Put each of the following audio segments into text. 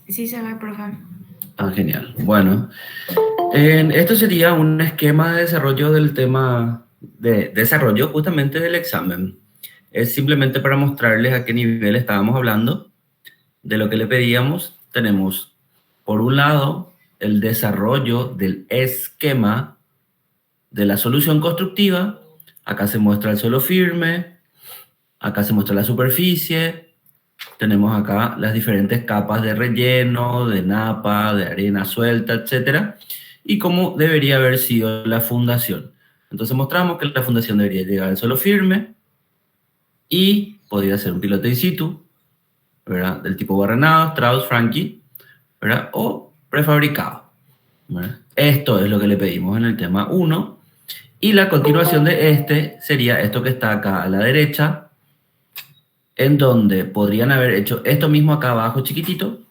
Sí se ve, profe. Ah, genial. Bueno, esto sería un esquema de desarrollo del tema de desarrollo justamente del examen. Es simplemente para mostrarles a qué nivel estábamos hablando. De lo que le pedíamos, tenemos, por un lado, el desarrollo del esquema de la solución constructiva. Acá se muestra el suelo firme, acá se muestra la superficie, tenemos acá las diferentes capas de relleno, de napa, de arena suelta, etcétera, y cómo debería haber sido la fundación. Entonces mostramos que la fundación debería llegar al suelo firme y podría ser un piloto in situ, ¿verdad? Del tipo barrenado, Strauss, Frankie, ¿verdad? O prefabricado, ¿verdad? Esto es lo que le pedimos en el tema 1. Y la continuación de este sería esto que está acá a la derecha, en donde podrían haber hecho esto mismo acá abajo chiquitito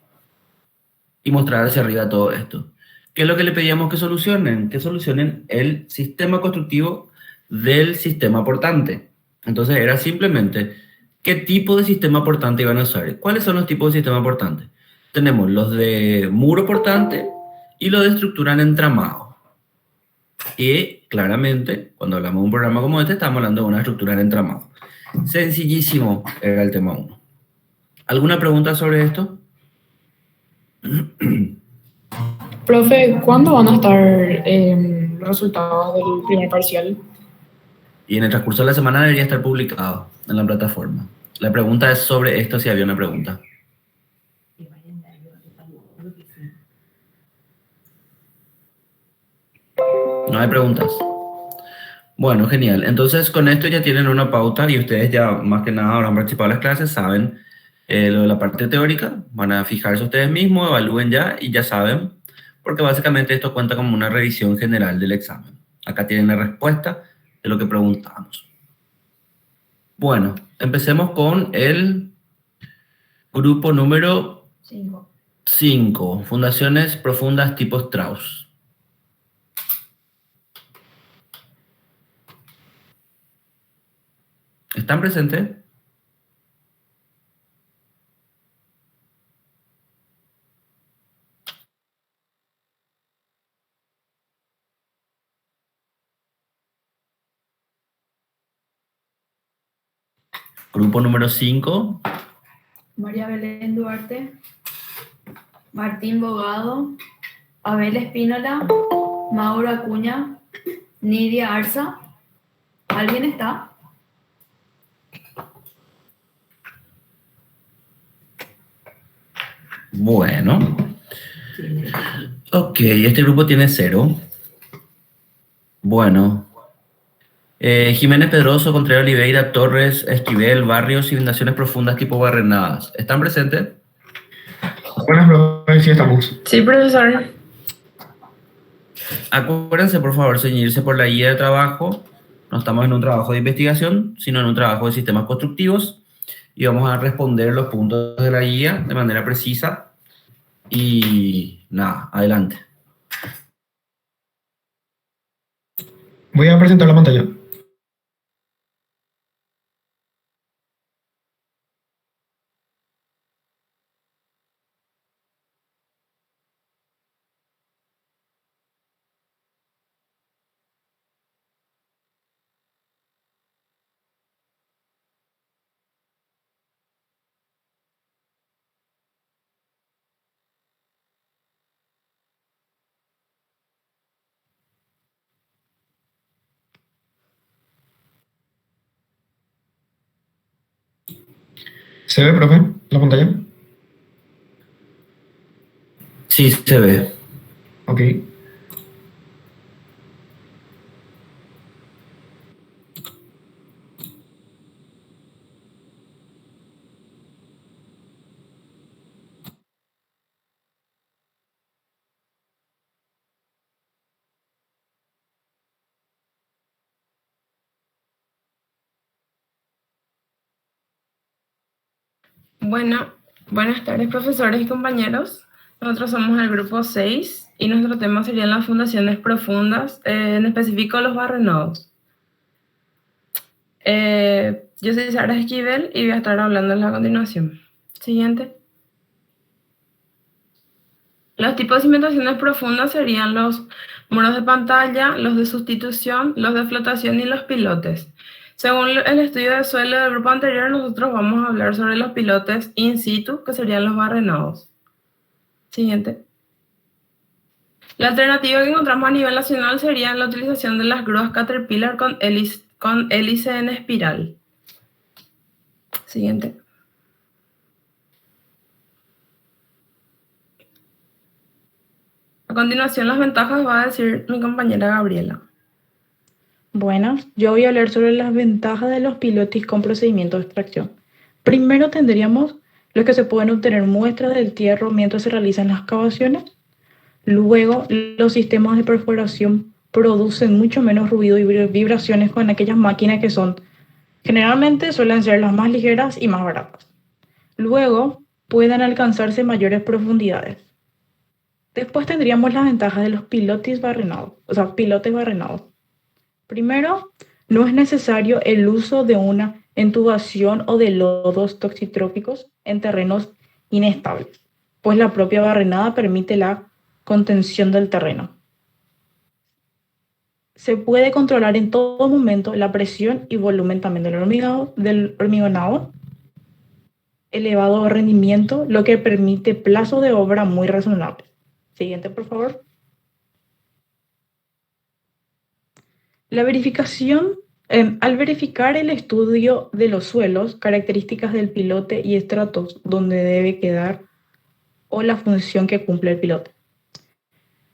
y mostrar hacia arriba todo esto. ¿Qué es lo que le pedíamos que solucionen? Que solucionen el sistema constructivo del sistema portante. Entonces era simplemente qué tipo de sistema portante iban a usar. ¿Cuáles son los tipos de sistema portante? Tenemos los de muro portante y los de estructura en entramado. Y claramente, cuando hablamos de un programa como este, estamos hablando de una estructura en entramado. Sencillísimo era el tema 1. ¿Alguna pregunta sobre esto? Profe, ¿cuándo van a estar los resultados del primer parcial? Y en el transcurso de la semana debería estar publicado en la plataforma. La pregunta es sobre esto, si había una pregunta. No hay preguntas. Bueno, genial. Entonces, con esto ya tienen una pauta y ustedes ya más que nada habrán participado en las clases, saben lo de la parte teórica, van a fijarse ustedes mismos, evalúen ya y ya saben, porque básicamente esto cuenta como una revisión general del examen. Acá tienen la respuesta de lo que preguntamos. Bueno, empecemos con el grupo número 5, fundaciones profundas tipo Strauss. ¿Están presentes? Grupo número 5. María Belén Duarte, Martín Bogado, Abel Espínola, Mauro Acuña, Nidia Arza. ¿Alguien está? Bueno. Ok, este grupo tiene 0. Bueno. Jiménez Pedroso, Contreras Oliveira, Torres, Esquivel, Barrios y fundaciones profundas tipo Barrenadas. ¿Están presentes? Buenas, profe, sí estamos. Sí, profesor. Acuérdense, por favor, ceñirse por la guía de trabajo. No estamos en un trabajo de investigación, sino en un trabajo de sistemas constructivos. Y vamos a responder los puntos de la guía de manera precisa. Y nada, adelante. Voy a presentar la pantalla. ¿Se ve, profe, la pantalla? Sí, se ve. Ok. Bueno, buenas tardes, profesores y compañeros. Nosotros somos el grupo 6 y nuestro tema serían las fundaciones profundas, en específico los barrenados. Yo soy Sara Esquivel y voy a estar hablándoles a continuación. Siguiente. Los tipos de cimentaciones profundas serían los muros de pantalla, los de sustitución, los de flotación y los pilotes. Según el estudio de suelo del grupo anterior, nosotros vamos a hablar sobre los pilotes in situ, que serían los barrenados. Siguiente. La alternativa que encontramos a nivel nacional sería la utilización de las grúas Caterpillar con hélice en espiral. Siguiente. A continuación, las ventajas va a decir mi compañera Gabriela. Buenas, yo voy a hablar sobre las ventajas de los pilotis con procedimiento de extracción. Primero tendríamos los que se pueden obtener muestras del tierro mientras se realizan las excavaciones. Luego, los sistemas de perforación producen mucho menos ruido y vibraciones con aquellas máquinas que generalmente suelen ser las más ligeras y más baratas. Luego, pueden alcanzarse mayores profundidades. Después tendríamos las ventajas de los pilotes barrenados. Primero, no es necesario el uso de una intubación o de lodos toxitrópicos en terrenos inestables, pues la propia barrenada permite la contención del terreno. Se puede controlar en todo momento la presión y volumen también del hormigonado, elevado rendimiento, lo que permite plazos de obra muy razonables. Siguiente, por favor. La verificación, al verificar el estudio de los suelos, características del pilote y estratos donde debe quedar o la función que cumple el pilote.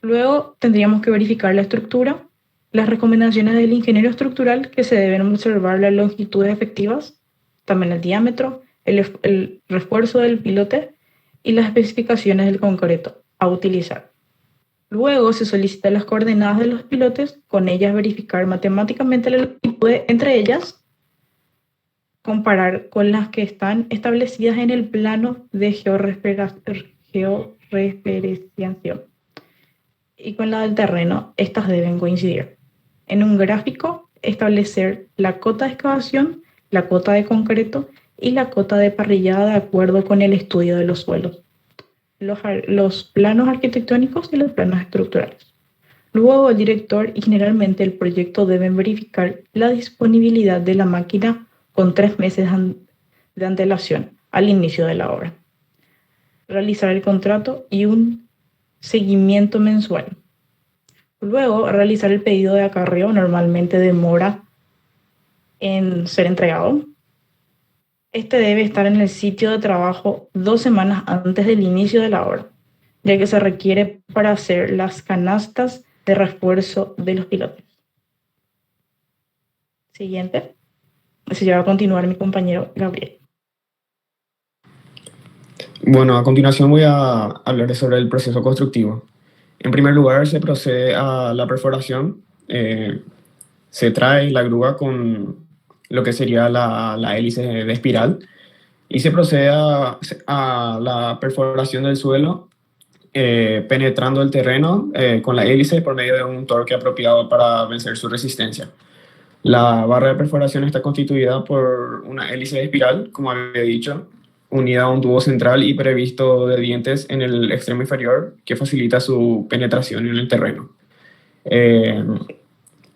Luego tendríamos que verificar la estructura, las recomendaciones del ingeniero estructural que se deben observar las longitudes efectivas, también el diámetro, el refuerzo del pilote y las especificaciones del concreto a utilizar. Luego se solicitan las coordenadas de los pilotes, con ellas verificar matemáticamente la longitud entre ellas, comparar con las que están establecidas en el plano de georreferenciación y con la del terreno, estas deben coincidir. En un gráfico, establecer la cota de excavación, la cota de concreto y la cota de parrillada de acuerdo con el estudio de los suelos, los planos arquitectónicos y los planos estructurales. Luego el director y generalmente el proyecto deben verificar la disponibilidad de la máquina con 3 meses de antelación al inicio de la obra. Realizar el contrato y un seguimiento mensual. Luego realizar el pedido de acarreo, normalmente demora en ser entregado. Este debe estar en el sitio de trabajo 2 semanas antes del inicio de la obra, ya que se requiere para hacer las canastas de refuerzo de los pilotes. Siguiente. Así ya va a continuar mi compañero Gabriel. Bueno, a continuación voy a hablar sobre el proceso constructivo. En primer lugar, se procede a la perforación. Se trae la grúa con lo que sería la hélice de espiral y se procede a la perforación del suelo, penetrando el terreno con la hélice por medio de un torque apropiado para vencer su resistencia. La barra de perforación está constituida por una hélice de espiral, como había dicho, unida a un tubo central y previsto de dientes en el extremo inferior que facilita su penetración en el terreno.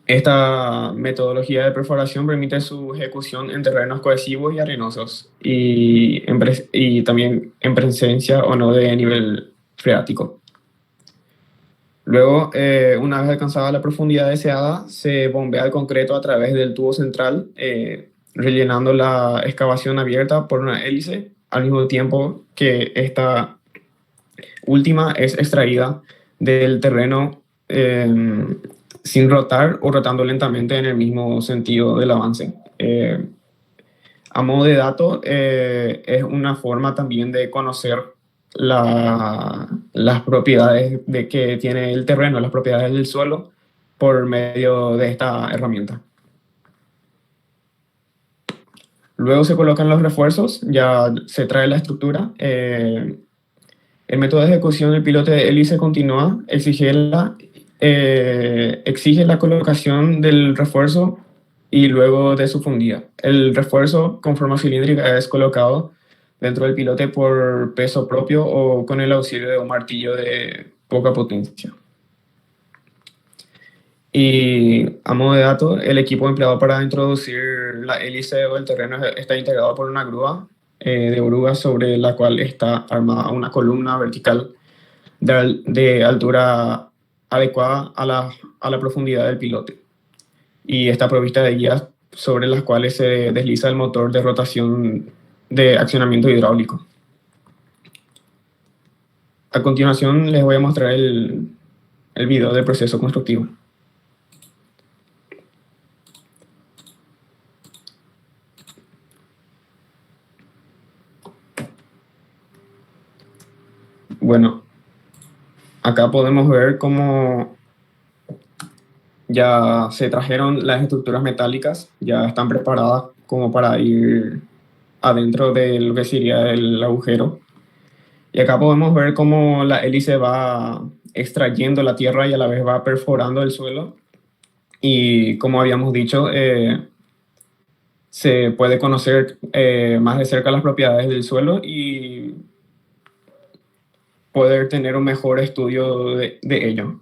Esta metodología de perforación permite su ejecución en terrenos cohesivos y arenosos y también en presencia o no de nivel freático. Luego, una vez alcanzada la profundidad deseada, se bombea el concreto a través del tubo central, rellenando la excavación abierta por una hélice, al mismo tiempo que esta última es extraída del terreno sin rotar o rotando lentamente en el mismo sentido del avance. A modo de dato, es una forma también de conocer las propiedades que tiene el terreno, las propiedades del suelo, por medio de esta herramienta. Luego se colocan los refuerzos, ya se trae la estructura. El método de ejecución del pilote de hélice continua exige la colocación del refuerzo y luego de su fundida. El refuerzo con forma cilíndrica es colocado dentro del pilote por peso propio o con el auxilio de un martillo de poca potencia. Y a modo de dato, el equipo empleado para introducir la hélice o el terreno está integrado por una grúa de oruga sobre la cual está armada una columna vertical de altura adecuada a la profundidad del pilote. Y está provista de guías sobre las cuales se desliza el motor de rotación de accionamiento hidráulico. A continuación les voy a mostrar el video del proceso constructivo. Bueno, acá podemos ver cómo ya se trajeron las estructuras metálicas, ya están preparadas como para ir adentro de lo que sería el agujero. Y acá podemos ver cómo la hélice va extrayendo la tierra y a la vez va perforando el suelo. Y como habíamos dicho, se puede conocer más de cerca las propiedades del suelo y poder tener un mejor estudio de ello.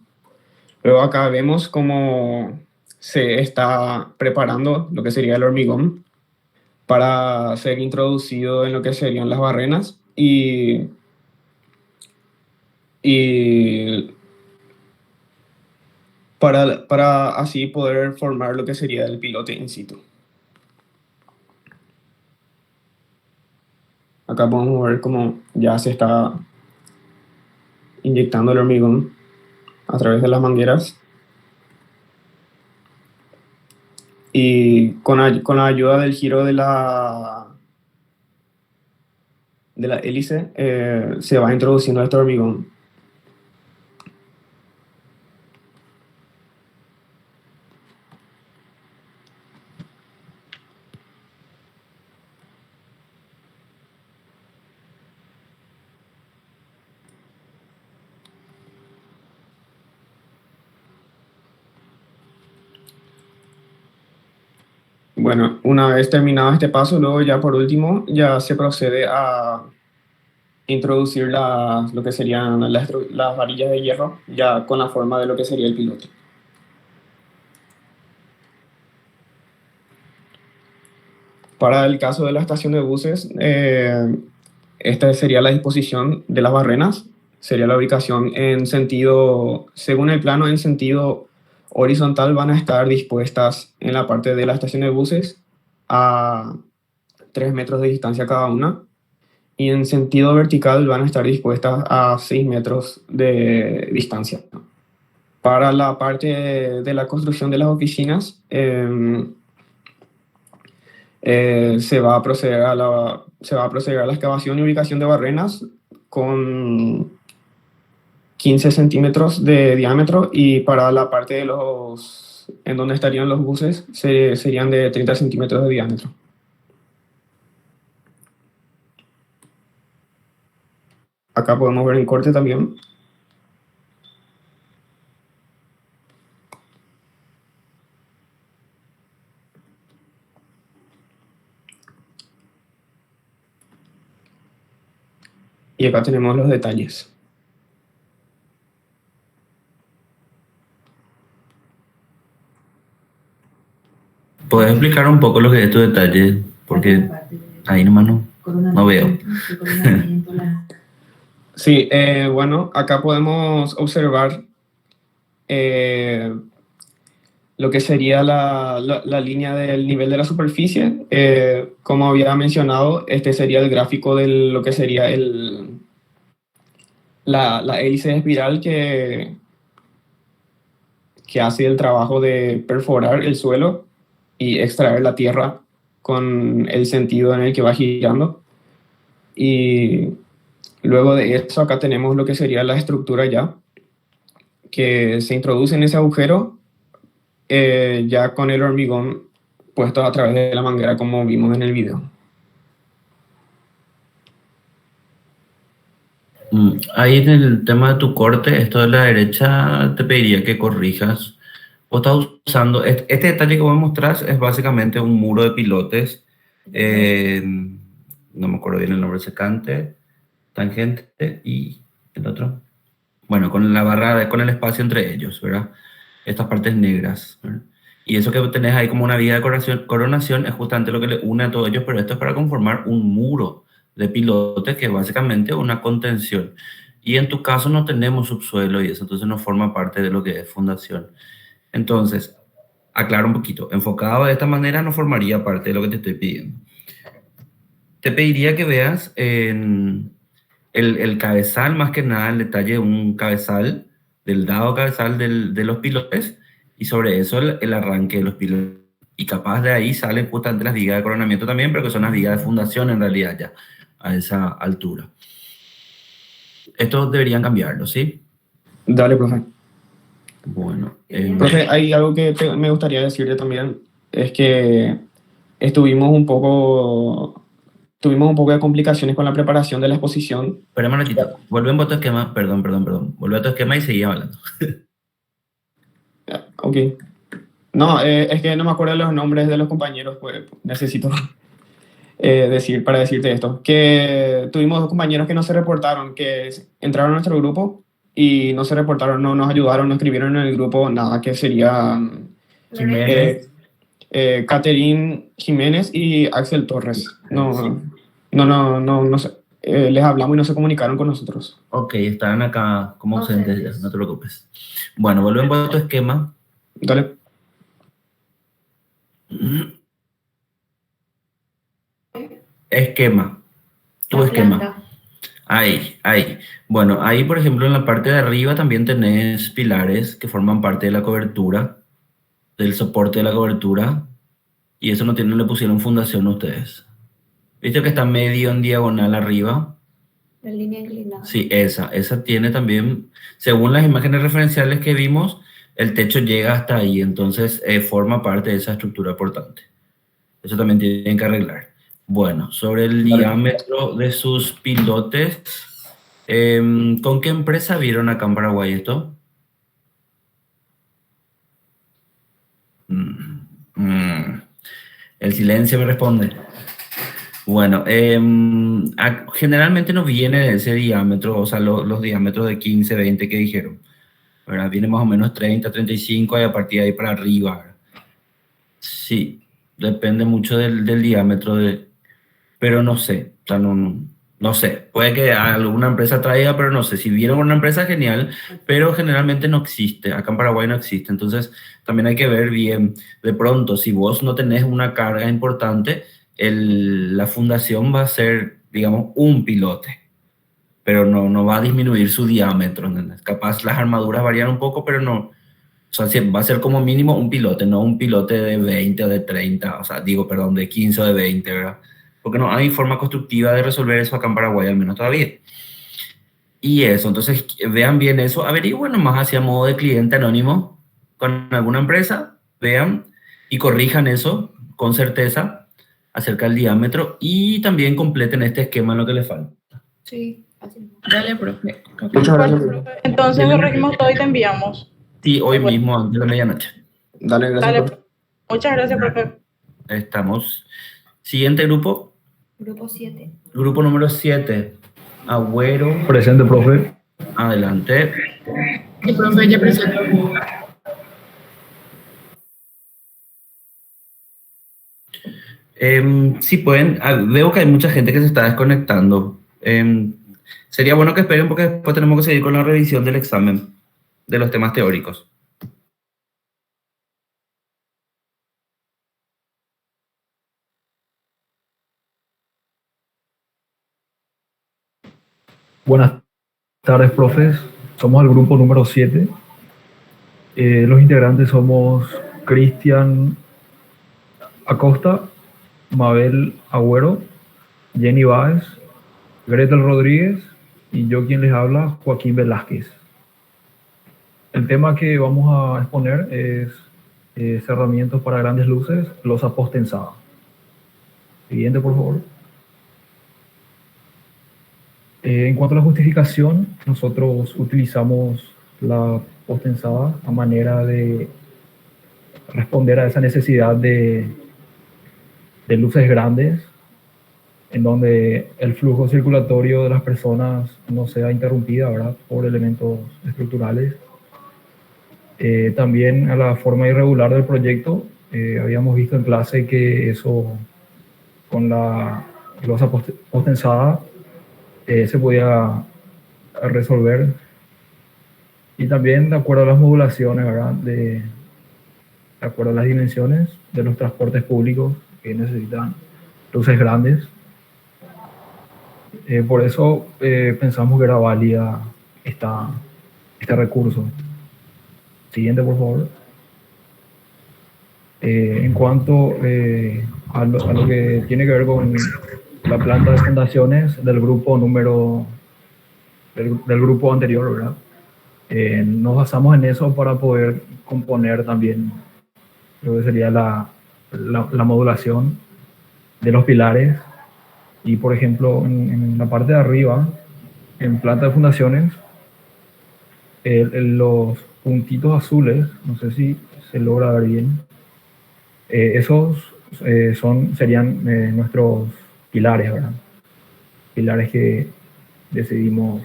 Luego acá vemos cómo se está preparando lo que sería el hormigón para ser introducido en lo que serían las barrenas y para así poder formar lo que sería el pilote in situ. Acá podemos ver cómo ya se está inyectando el hormigón a través de las mangueras. Y con la ayuda del giro de la hélice se va introduciendo este hormigón. Bueno, una vez terminado este paso, luego ya por último, ya se procede a introducir lo que serían las varillas de hierro, ya con la forma de lo que sería el pilote. Para el caso de la estación de buses, esta sería la disposición de las barrenas, sería la ubicación en sentido, según el plano, en sentido horizontal van a estar dispuestas en la parte de la estación de buses a 3 metros de distancia cada una, y en sentido vertical van a estar dispuestas a 6 metros de distancia. Para la parte de la construcción de las oficinas, se va a proceder a la excavación y ubicación de barrenas con 15 centímetros de diámetro, y para la parte de en donde estarían los buses serían de 30 centímetros de diámetro. Acá podemos ver el corte también. Y acá tenemos los detalles. ¿Puedes explicar un poco lo que es tu detalle? Porque ahí nomás no veo. Sí, bueno, acá podemos observar lo que sería la línea del nivel de la superficie. Como había mencionado, este sería el gráfico de lo que sería la hélice de espiral que hace el trabajo de perforar el suelo y extraer la tierra con el sentido en el que va girando. Y luego de eso acá tenemos lo que sería la estructura ya, que se introduce en ese agujero ya con el hormigón puesto a través de la manguera, como vimos en el video. Ahí en el tema de tu corte, esto de la derecha, te pediría que corrijas. Vos estás usando, este detalle que vos mostrás es básicamente un muro de pilotes no me acuerdo bien el nombre, secante, tangente y el otro. Bueno, con la barra, con el espacio entre ellos, ¿verdad? Estas partes negras, ¿verdad? Y eso que tenés ahí como una vía de coronación es justamente lo que le une a todos ellos, pero esto es para conformar un muro de pilotes que es básicamente una contención. Y en tu caso no tenemos subsuelo y eso, entonces no forma parte de lo que es fundación. Entonces, aclaro un poquito, enfocado de esta manera no formaría parte de lo que te estoy pidiendo. Te pediría que veas en el cabezal, más que nada, el detalle de un cabezal, del dado cabezal de los pilotes, y sobre eso el arranque de los pilotes. Y capaz de ahí salen justamente las vigas de coronamiento también, pero que son las vigas de fundación en realidad ya, a esa altura. Estos deberían cambiarlo, ¿sí? Dale, profe. Bueno. Profe, hay algo que me gustaría decirle también, es que tuvimos un poco de complicaciones con la preparación de la exposición. Espera un ratito, volvemos a tu esquema, perdón. Vuelve a tu esquema y seguí hablando. Ok. No, es que no me acuerdo los nombres de los compañeros, pues necesito para decirte esto. Que tuvimos 2 compañeros que no se reportaron, que entraron a nuestro grupo y no se reportaron, no nos ayudaron, no escribieron en el grupo nada, que serían Jiménez. Catherine Jiménez y Axel Torres. No sé. Les hablamos y no se comunicaron con nosotros. Ok, estaban acá como ausentes ya, no te preocupes. Bueno, volvemos a tu esquema. Dale. Esquema. Tu esquema. Ahí. Bueno, ahí por ejemplo en la parte de arriba también tenés pilares que forman parte de la cobertura, del soporte de la cobertura, y eso no le pusieron fundación a ustedes. ¿Viste que está medio en diagonal arriba? La línea inclinada. Sí, esa tiene también, según las imágenes referenciales que vimos, el techo llega hasta ahí, entonces forma parte de esa estructura portante. Eso también tienen que arreglar. Bueno, sobre el diámetro de sus pilotes, ¿con qué empresa vieron acá en Paraguay esto? El silencio me responde. Bueno, generalmente nos viene ese diámetro, o sea, los diámetros de 15, 20 que dijeron, ¿verdad? Viene más o menos 30, 35 y a partir de ahí para arriba, ¿verdad? Sí, depende mucho del diámetro, pero no sé, o sea, no sé, puede que alguna empresa traiga, pero no sé, si vieron una empresa genial, pero generalmente no existe, acá en Paraguay no existe, entonces también hay que ver bien, de pronto, si vos no tenés una carga importante, la fundación va a ser, digamos, un pilote, pero no va a disminuir su diámetro, ¿entendés? Capaz las armaduras varían un poco, pero no, o sea, va a ser como mínimo un pilote, no un pilote de 20 o de 30, o sea, perdón, de 15 o de 20, ¿verdad? Porque no hay forma constructiva de resolver eso acá en Paraguay, al menos todavía. Y eso, entonces vean bien eso, averigüen nomás hacia modo de cliente anónimo con alguna empresa, vean y corrijan eso con certeza acerca del diámetro y también completen este esquema en lo que les falta. Sí, así. Dale, profe. Muchas gracias. Entonces corregimos todo y te enviamos. Sí, hoy mismo, antes de la medianoche. Dale, gracias. Dale. Muchas gracias, profe. Estamos. Siguiente grupo. Grupo 7. Grupo número 7. Agüero. Presente, profe. Adelante. Y profe, ya presento. Si pueden, veo que hay mucha gente que se está desconectando. Sería bueno que esperen porque después tenemos que seguir con la revisión del examen de los temas teóricos. Buenas tardes, profes. Somos el grupo número 7. Los integrantes somos Cristian Acosta, Mabel Agüero, Jenny Báez, Gretel Rodríguez y yo quien les habla, Joaquín Velázquez. El tema que vamos a exponer es cerramientos para grandes luces, losa postensada. Siguiente, por favor. En cuanto a la justificación, nosotros utilizamos la postensada a manera de responder a esa necesidad de luces grandes en donde el flujo circulatorio de las personas no sea interrumpida, ¿verdad?, por elementos estructurales. También a la forma irregular del proyecto, habíamos visto en clase que eso con la losa postensada se podía resolver, y también de acuerdo a las modulaciones, ¿verdad?, de acuerdo a las dimensiones de los transportes públicos que necesitan luces grandes. Por eso pensamos que era válida este recurso. Siguiente, por favor. En cuanto a lo que tiene que ver con la planta de fundaciones del grupo del grupo anterior, ¿verdad? Nos basamos en eso para poder componer también lo que sería la modulación de los pilares. Y por ejemplo, en la parte de arriba, en planta de fundaciones, los puntitos azules, no sé si se logra ver bien, esos serían nuestros pilares, ¿verdad? Pilares que decidimos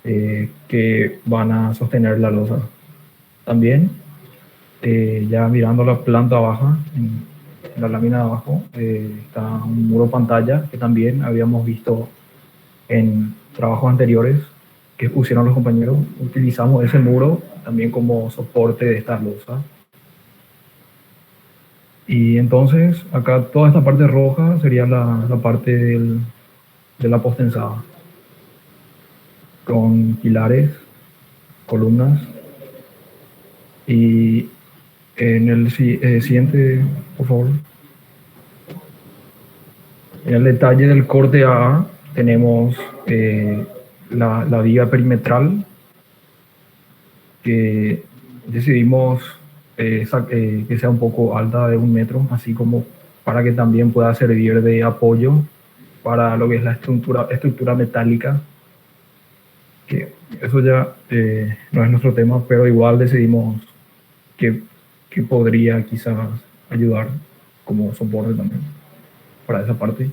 que van a sostener la losa. También, ya mirando la planta baja, en la lámina de abajo, está un muro pantalla que también habíamos visto en trabajos anteriores que pusieron los compañeros. Utilizamos ese muro también como soporte de esta losa. Y entonces acá toda esta parte roja sería la parte de la postensada, con pilares, columnas. Y en el siguiente, por favor. En el detalle del corte A tenemos la viga perimetral, que decidimos que sea un poco alta, de 1 metro, así como para que también pueda servir de apoyo para lo que es la estructura metálica, que eso ya no es nuestro tema, pero igual decidimos que podría quizás ayudar como soporte también para esa parte.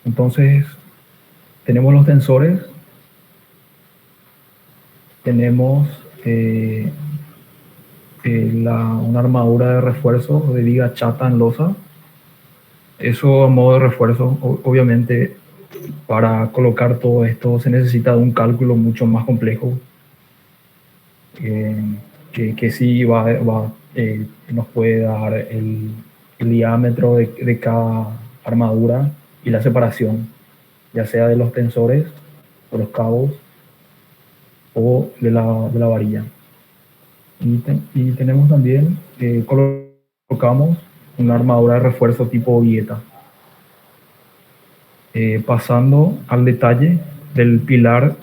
Entonces tenemos los tensores, tenemos una armadura de refuerzo de viga chata en losa. Eso a modo de refuerzo. Obviamente, para colocar todo esto se necesita de un cálculo mucho más complejo, que sí nos puede dar el diámetro de cada armadura y la separación, ya sea de los tensores o los cabos o de la varilla. Y tenemos también, colocamos una armadura de refuerzo tipo vieta. Pasando al detalle del pilar,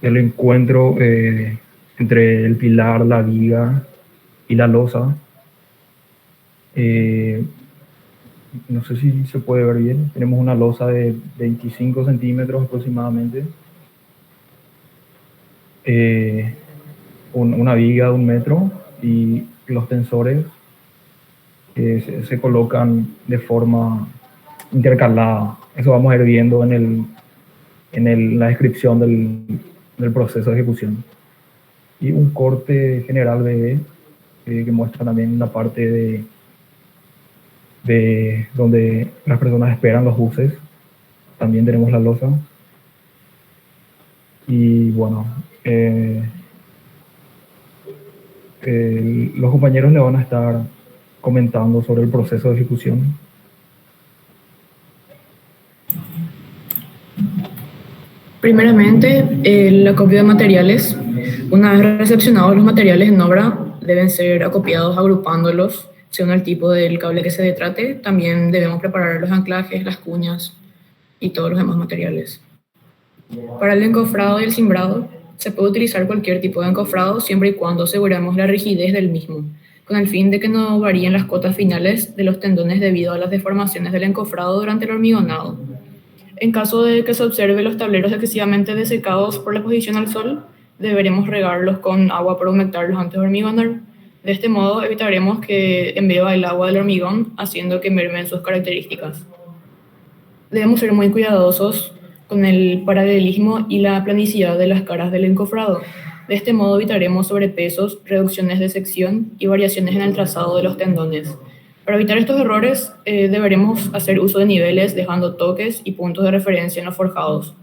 del encuentro entre el pilar, la viga y la losa. No sé si se puede ver bien. Tenemos una losa de 25 centímetros aproximadamente. Una viga de 1 metro, y los tensores se colocan de forma intercalada. Eso vamos a ir viendo en la descripción del proceso de ejecución. Y un corte general BE que muestra también la parte de donde las personas esperan los buses. También tenemos la losa. Y bueno, los compañeros le van a estar comentando sobre el proceso de ejecución. Primeramente, el acopio de materiales. Una vez recepcionados los materiales en obra, deben ser acopiados agrupándolos según el tipo del cable que se trate. También debemos preparar los anclajes, las cuñas y todos los demás materiales. Para el encofrado y el cimbrado, se puede utilizar cualquier tipo de encofrado siempre y cuando aseguremos la rigidez del mismo, con el fin de que no varíen las cotas finales de los tendones debido a las deformaciones del encofrado durante el hormigonado. En caso de que se observe los tableros excesivamente desecados por la exposición al sol, deberemos regarlos con agua para humectarlos antes de hormigonar. De este modo evitaremos que embeba el agua del hormigón, haciendo que mermen sus características. Debemos ser muy cuidadosos con el paralelismo y la planicidad de las caras del encofrado. De este modo evitaremos sobrepesos, reducciones de sección y variaciones en el trazado de los tendones. Para evitar estos errores, deberemos hacer uso de niveles dejando toques y puntos de referencia en los forjados.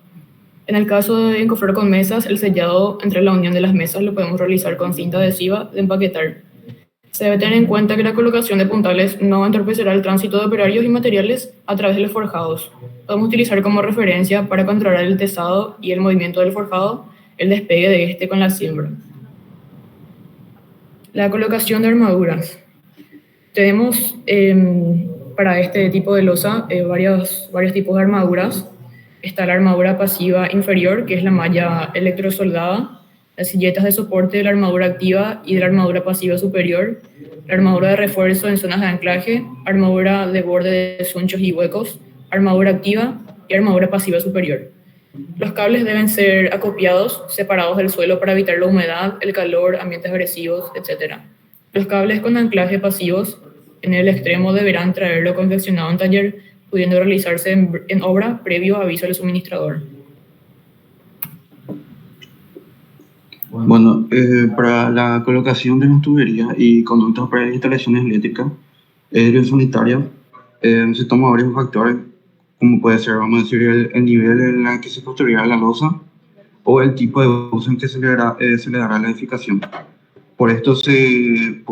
En el caso de encofrar con mesas, el sellado entre la unión de las mesas lo podemos realizar con cinta adhesiva de empaquetar. Se debe tener en cuenta que la colocación de puntales no entorpecerá el tránsito de operarios y materiales a través de los forjados. Podemos utilizar como referencia para controlar el tesado y el movimiento del forjado el despegue de este con la siembra. La colocación de armaduras. Tenemos para este tipo de losa varios tipos de armaduras. Está la armadura pasiva inferior, que es la malla electrosoldada, las silletas de soporte de la armadura activa y de la armadura pasiva superior, la armadura de refuerzo en zonas de anclaje, armadura de borde de sunchos y huecos, armadura activa y armadura pasiva superior. Los cables deben ser acopiados, separados del suelo para evitar la humedad, el calor, ambientes agresivos, etc. Los cables con anclaje pasivos en el extremo deberán traerlo confeccionado en taller, pudiendo realizarse en obra previo aviso al suministrador. Bueno, para la colocación de las tuberías y conductos para las instalaciones eléctricas sanitarias, se toman varios factores, como puede ser, vamos a decir, el nivel en el que se construirá la losa o el tipo de uso en que se le dará la edificación. Por esto se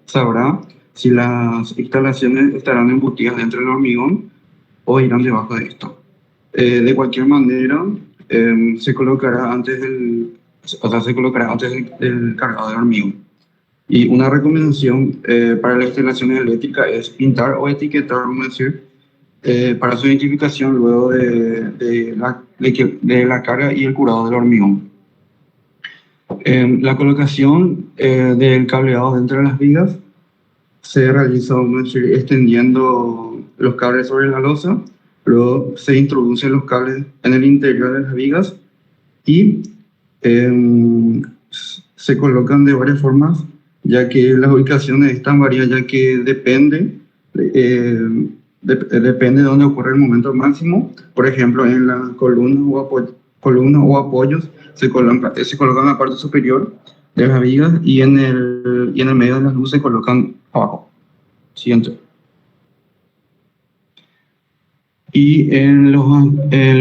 sabrá si las instalaciones estarán embutidas dentro del hormigón o irán debajo de esto. De cualquier manera, se colocará antes del cargado de hormigón. Y una recomendación para las instalaciones eléctricas es pintar o etiquetar, vamos a decir, para su identificación luego de la carga y el curado del hormigón. La colocación del cableado dentro de las vigas se realiza, vamos a decir, extendiendo los cables sobre la losa. Luego se introducen los cables en el interior de las vigas y se colocan de varias formas, ya que las ubicaciones están variadas, ya que depende de dónde ocurre el momento máximo. Por ejemplo, en las columnas o apoyos se colocan en la parte superior de las vigas y en el medio de las luces se colocan abajo. Siguiente. Y en los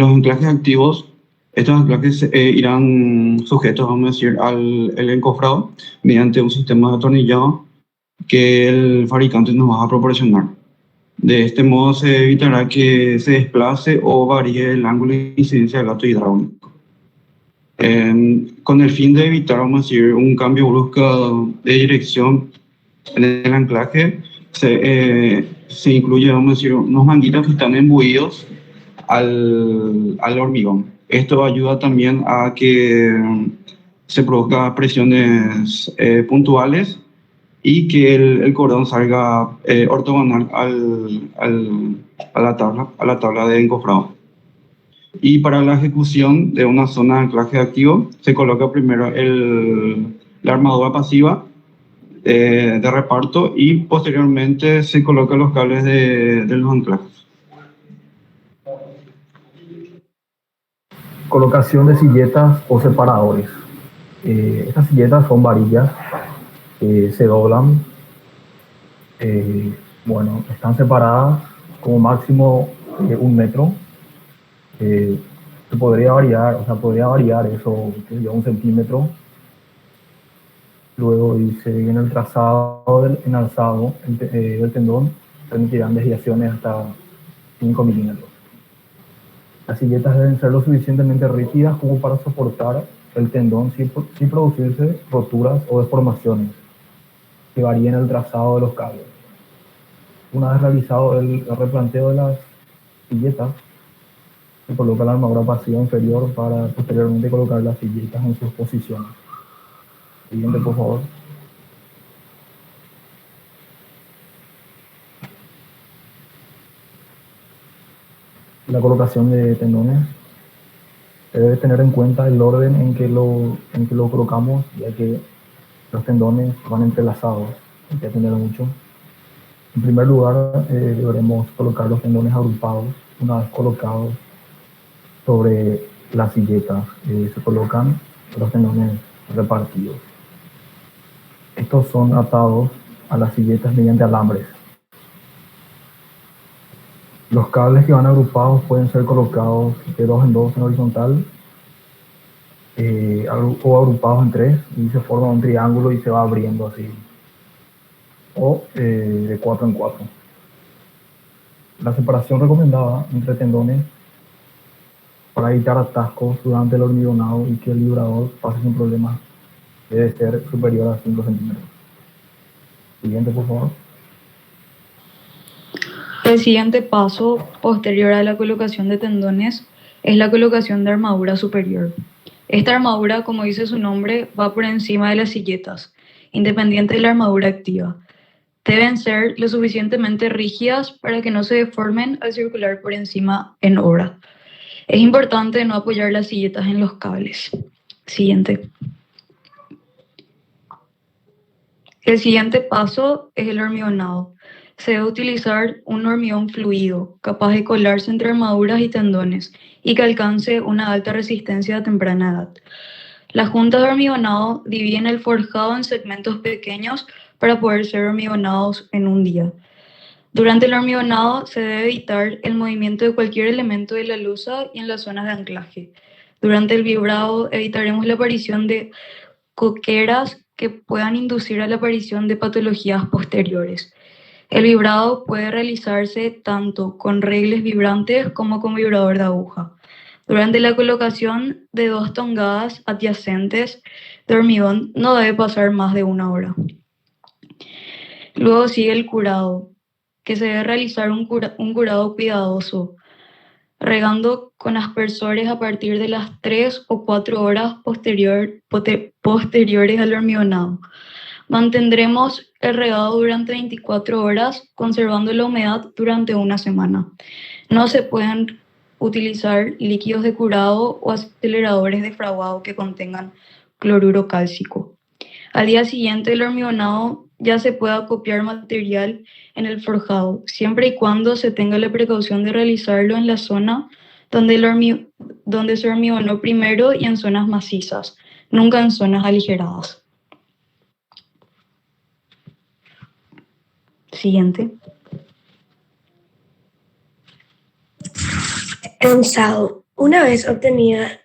anclajes activos, estos anclajes irán sujetos, vamos a decir, al encofrado mediante un sistema de atornillado que el fabricante nos va a proporcionar. De este modo se evitará que se desplace o varíe el ángulo de incidencia del gato hidráulico. Con el fin de evitar, vamos a decir, un cambio brusco de dirección en el anclaje, se incluye, vamos a decir, unos manguitos que están embuidos al hormigón. Esto ayuda también a que se produzcan presiones puntuales y que el cordón salga ortogonal a la tabla de encofrado. Y para la ejecución de una zona de anclaje activo, se coloca primero la armadura pasiva de reparto y posteriormente se colocan los cables de los anclajes. Colocación de silletas o separadores. Estas silletas son varillas que se doblan. Bueno, están separadas como máximo 1 metro. Se podría variar eso, que ya 1 centímetro. Luego dice en el trazado del enalzado del tendón permitirán desviaciones hasta 5 milímetros. Las silletas deben ser lo suficientemente rígidas como para soportar el tendón sin producirse roturas o deformaciones que varíen el trazado de los cables. Una vez realizado el replanteo de las silletas, se coloca la armadura pasiva inferior para posteriormente colocar las silletas en sus posiciones. Siguiente, por favor. La colocación de tendones. Se debe tener en cuenta el orden en que lo colocamos, ya que los tendones van entrelazados, hay que atender mucho. En primer lugar, deberemos colocar los tendones agrupados. Una vez colocados sobre las silletas, se colocan los tendones repartidos. Estos son atados a las silletas mediante alambres. Los cables que van agrupados pueden ser colocados de 2 en 2 en horizontal o agrupados en 3 y se forma un triángulo y se va abriendo así, o de 4 en 4. La separación recomendada entre tendones para evitar atascos durante el hormigonado y que el vibrador pase sin problemas debe ser superior a 5 centímetros. Siguiente, por favor. El siguiente paso, posterior a la colocación de tendones, es la colocación de armadura superior. Esta armadura, como dice su nombre, va por encima de las silletas, independiente de la armadura activa. Deben ser lo suficientemente rígidas para que no se deformen al circular por encima en obra. Es importante no apoyar las silletas en los cables. Siguiente. El siguiente paso es el hormigonado. Se debe utilizar un hormigón fluido, capaz de colarse entre armaduras y tendones y que alcance una alta resistencia a temprana edad. Las juntas de hormigonado dividen el forjado en segmentos pequeños para poder ser hormigonados en un día. Durante el hormigonado se debe evitar el movimiento de cualquier elemento de la losa y en las zonas de anclaje. Durante el vibrado evitaremos la aparición de coqueras que puedan inducir a la aparición de patologías posteriores. El vibrado puede realizarse tanto con regles vibrantes como con vibrador de aguja. Durante la colocación de 2 tongadas adyacentes de hormigón no debe pasar más de 1 hora. Luego sigue el curado, que se debe realizar un curado cuidadoso, regando con aspersores a partir de las 3 o 4 horas posteriores al hormigonado. Mantendremos el regado durante 24 horas, conservando la humedad durante 1 semana. No se pueden utilizar líquidos de curado o aceleradores de fraguado que contengan cloruro cálcico. Al día siguiente del hormigonado ya se puede acopiar material en el forjado, siempre y cuando se tenga la precaución de realizarlo en la zona donde se hormigonó primero y en zonas macizas, nunca en zonas aligeradas. Siguiente. Tensado. Una vez obtenida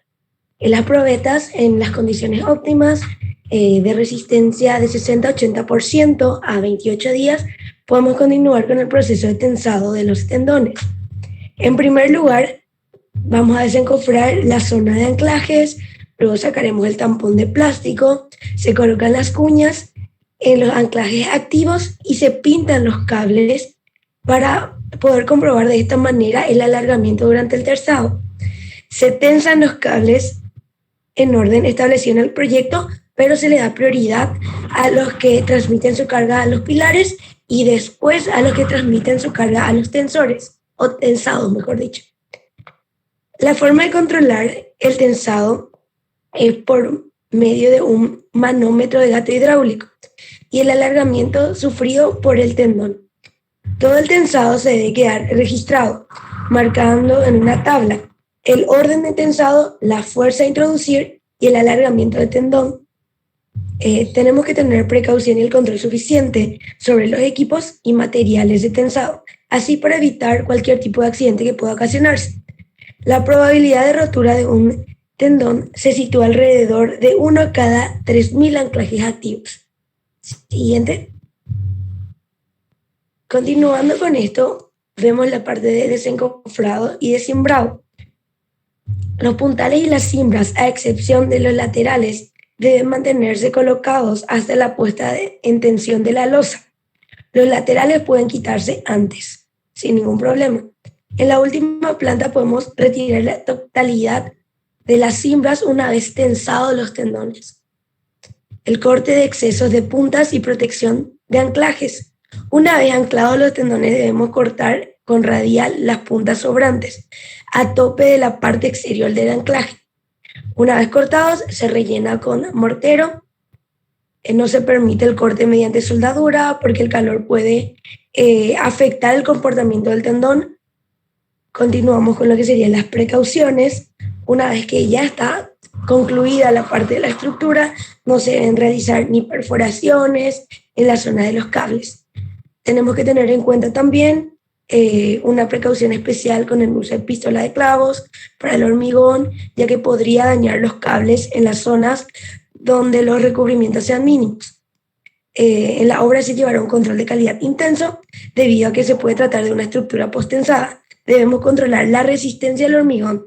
las probetas en las condiciones óptimas de resistencia de 60-80% a 28 días, podemos continuar con el proceso de tensado de los tendones. En primer lugar, vamos a desencofrar la zona de anclajes, luego sacaremos el tampón de plástico, se colocan las cuñas en los anclajes activos y se pintan los cables para poder comprobar de esta manera el alargamiento durante el tensado. Se tensan los cables en orden establecido en el proyecto, pero se le da prioridad a los que transmiten su carga a los pilares y después a los que transmiten su carga a los tensores, o tensados, mejor dicho. La forma de controlar el tensado es por medio de un manómetro de gato hidráulico y el alargamiento sufrido por el tendón. Todo el tensado se debe quedar registrado, marcando en una tabla el orden de tensado, la fuerza a introducir y el alargamiento del tendón. Tenemos que tener precaución y el control suficiente sobre los equipos y materiales de tensado, así para evitar cualquier tipo de accidente que pueda ocasionarse. La probabilidad de rotura de un tendón se sitúa alrededor de 1 cada 3.000 anclajes activos. Siguiente. Continuando con esto, vemos la parte de desencofrado y desimbrado. Los puntales y las cimbras, a excepción de los laterales, deben mantenerse colocados hasta la puesta en tensión de la losa. Los laterales pueden quitarse antes, sin ningún problema. En la última planta podemos retirar la totalidad de las cimbras una vez tensados los tendones. El corte de excesos de puntas y protección de anclajes. Una vez anclados los tendones debemos cortar con radial las puntas sobrantes a tope de la parte exterior del anclaje. Una vez cortados se rellena con mortero no se permite el corte mediante soldadura porque el calor puede afectar el comportamiento del tendón. Continuamos con lo que serían las precauciones. Una vez que ya está concluida la parte de la estructura, no se deben realizar ni perforaciones en la zona de los cables. Tenemos que tener en cuenta también una precaución especial con el uso de pistola de clavos para el hormigón, ya que podría dañar los cables en las zonas donde los recubrimientos sean mínimos. En la obra se llevará un control de calidad intenso, debido a que se puede tratar de una estructura posttensada. Debemos controlar la resistencia del hormigón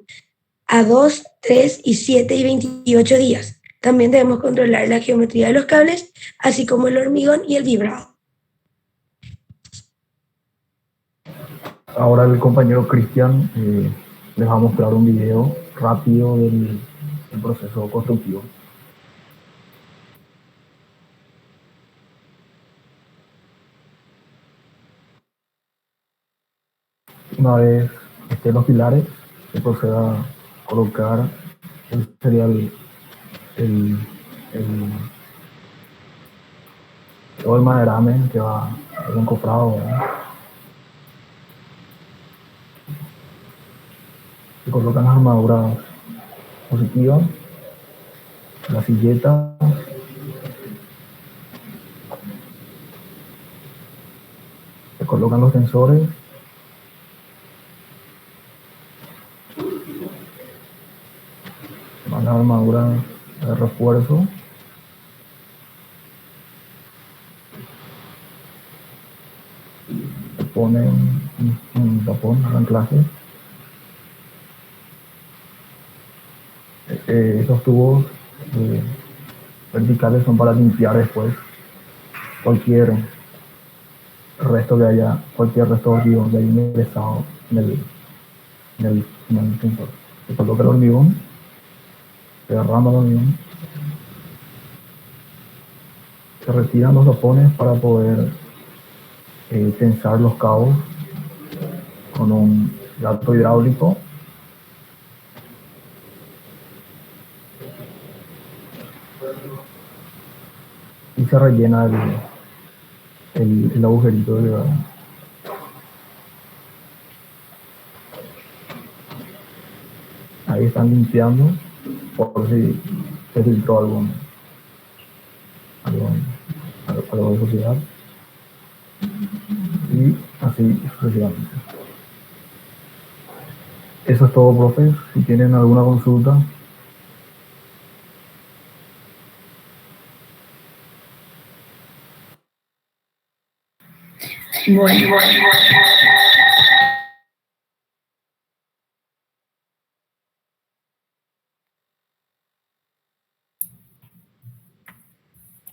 a 2, 3 y 7 y 28 días. También debemos controlar la geometría de los cables, así como el hormigón y el vibrado. Ahora el compañero Cristian les va a mostrar un video rápido del proceso constructivo. Una vez estén los pilares, se procede a colocar todo el maderamen que va a ser encofrado, ¿verdad? Se colocan las armaduras positivas, la silleta, se colocan los tensores, van las armaduras de refuerzo, se pone un tapón de anclaje. Esos tubos verticales son para limpiar después cualquier resto óxido que haya ingresado en el tensor. Se coloca el hormigón, se derrama el hormigón, se retiran los tapones para poder tensar los cabos con un gato hidráulico. Y se rellena el agujerito de gas. Ahí están limpiando por si se filtró algo de suciedad. Y así sucesivamente. Eso es todo, profe. Si tienen alguna consulta. Bueno.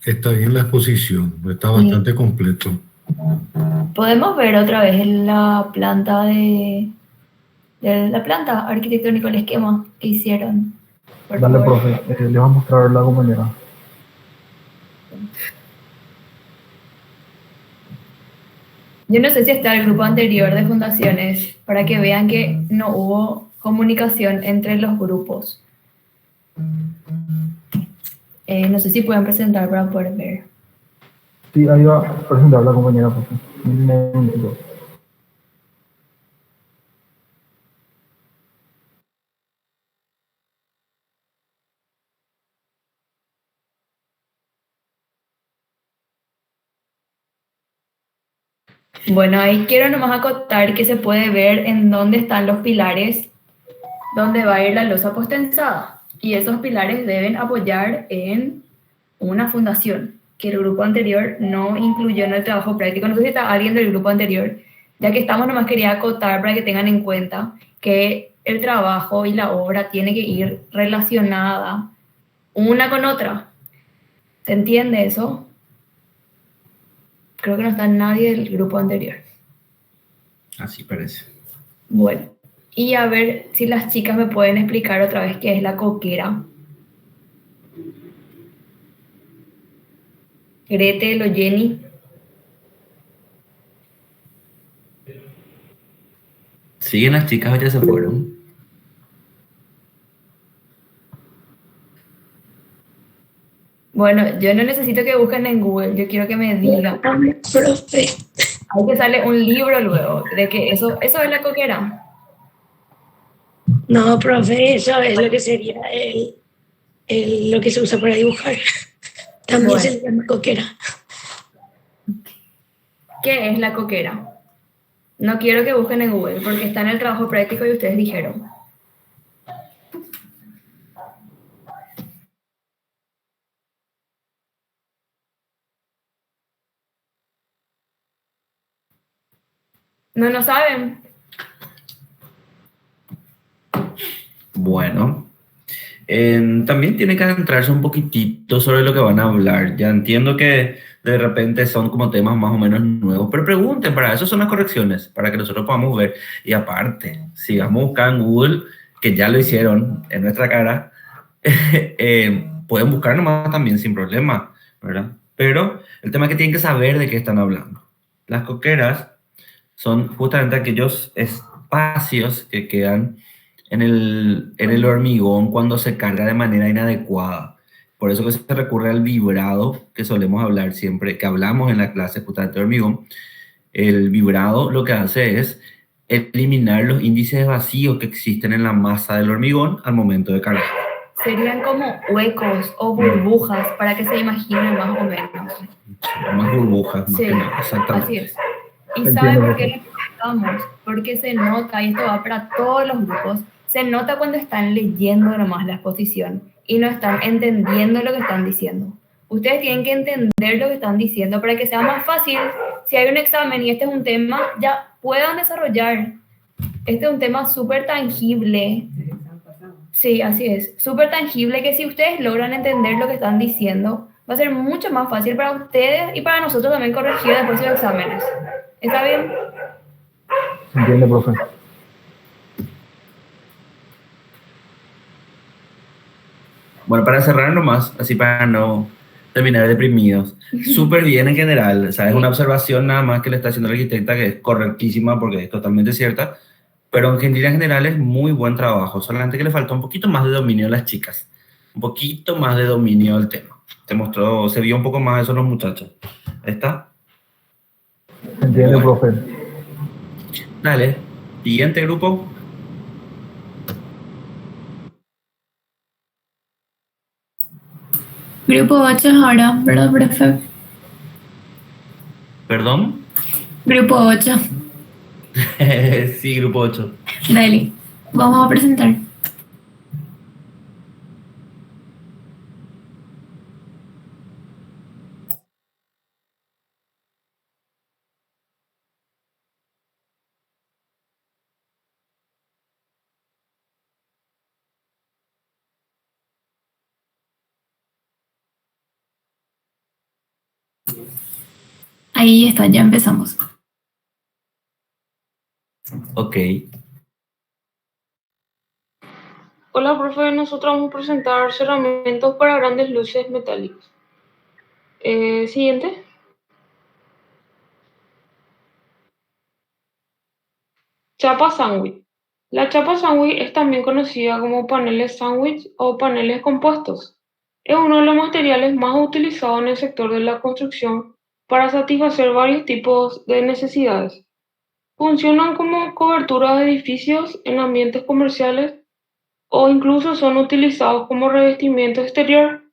Está bien la exposición, está bastante completo. Podemos ver otra vez la planta de la planta arquitectónica, el esquema que hicieron. Por Dale, favor. profe, le va a mostrar la compañera. Yo no sé si está el grupo anterior de fundaciones para que vean que no hubo comunicación entre los grupos. No sé si pueden presentar para poder ver. Sí, ahí va a presentar la compañera, profe. Un momentito. Bueno, ahí quiero nomás acotar que se puede ver en dónde están los pilares, dónde va a ir la losa posttensada. Y esos pilares deben apoyar en una fundación que el grupo anterior no incluyó en el trabajo práctico. No sé si está alguien del grupo anterior. Ya que estamos, nomás quería acotar para que tengan en cuenta que el trabajo y la obra tiene que ir relacionada una con otra. ¿Se entiende eso? Creo que no está nadie del grupo anterior. Así parece. Bueno, y a ver si las chicas me pueden explicar otra vez qué es la coquera. Gretel o Jenny. ¿Siguen las chicas o ya se fueron? Bueno, yo no necesito que busquen en Google, yo quiero que me digan. Profe. Ahí te sale un libro luego, de que eso es la coquera. No, profe, eso es lo que sería lo que se usa para dibujar. También Bueno. se le llama coquera. ¿Qué es la coquera? No quiero que busquen en Google, porque está en el trabajo práctico y ustedes dijeron. No saben. Bueno, también tiene que adentrarse un poquitito sobre lo que van a hablar. Ya entiendo que de repente son como temas más o menos nuevos, pero pregunten, para eso son las correcciones, para que nosotros podamos ver. Y aparte, si vamos a buscar en Google, que ya lo hicieron en nuestra cara, pueden buscar nomás también sin problema, ¿verdad? Pero el tema es que tienen que saber de qué están hablando. Las coqueras son justamente aquellos espacios que quedan en el hormigón cuando se carga de manera inadecuada. Por eso que se recurre al vibrado, que solemos hablar siempre, que hablamos en la clase justamente de hormigón. El vibrado lo que hace es eliminar los índices vacíos que existen en la masa del hormigón al momento de cargar. Serían como huecos o burbujas, para que se imaginen más o menos. Más burbujas, más Sí, que nada, exactamente. así es. ¿Y Entiendo, saben por profe. qué lo explicamos? Porque se nota, y esto va para todos los grupos, se nota cuando están leyendo nomás la exposición y no están entendiendo lo que están diciendo. Ustedes tienen que entender lo que están diciendo para que sea más fácil. Si hay un examen y este es un tema, ya puedan desarrollar. Este es un tema súper tangible. Sí, así es. Súper tangible que si ustedes logran entender lo que están diciendo, va a ser mucho más fácil para ustedes y para nosotros también corregir después de los exámenes. ¿Está bien? ¿Se entiende, profe? Bueno, para cerrar nomás, así para no terminar deprimidos. Súper bien en general, o sea, es una observación nada más que le está haciendo la arquitecta que es correctísima porque es totalmente cierta, pero en general es muy buen trabajo, solamente que le faltó un poquito más de dominio a las chicas, un poquito más de dominio del tema. Se vio un poco más eso en los muchachos. ¿Está? ¿Se entiende, Bueno. profe? Dale, siguiente grupo. Grupo 8 ahora, ¿verdad, profe? ¿Perdón? Grupo 8. Sí, grupo 8. Dale, vamos a presentar. Ahí está, ya empezamos. Ok. Hola, profe. Nosotros vamos a presentar cerramientos para grandes luces metálicas. Siguiente. Chapa sándwich. La chapa sándwich es también conocida como paneles sándwich o paneles compuestos. Es uno de los materiales más utilizados en el sector de la construcción para satisfacer varios tipos de necesidades. Funcionan como cobertura de edificios en ambientes comerciales o incluso son utilizados como revestimiento exterior.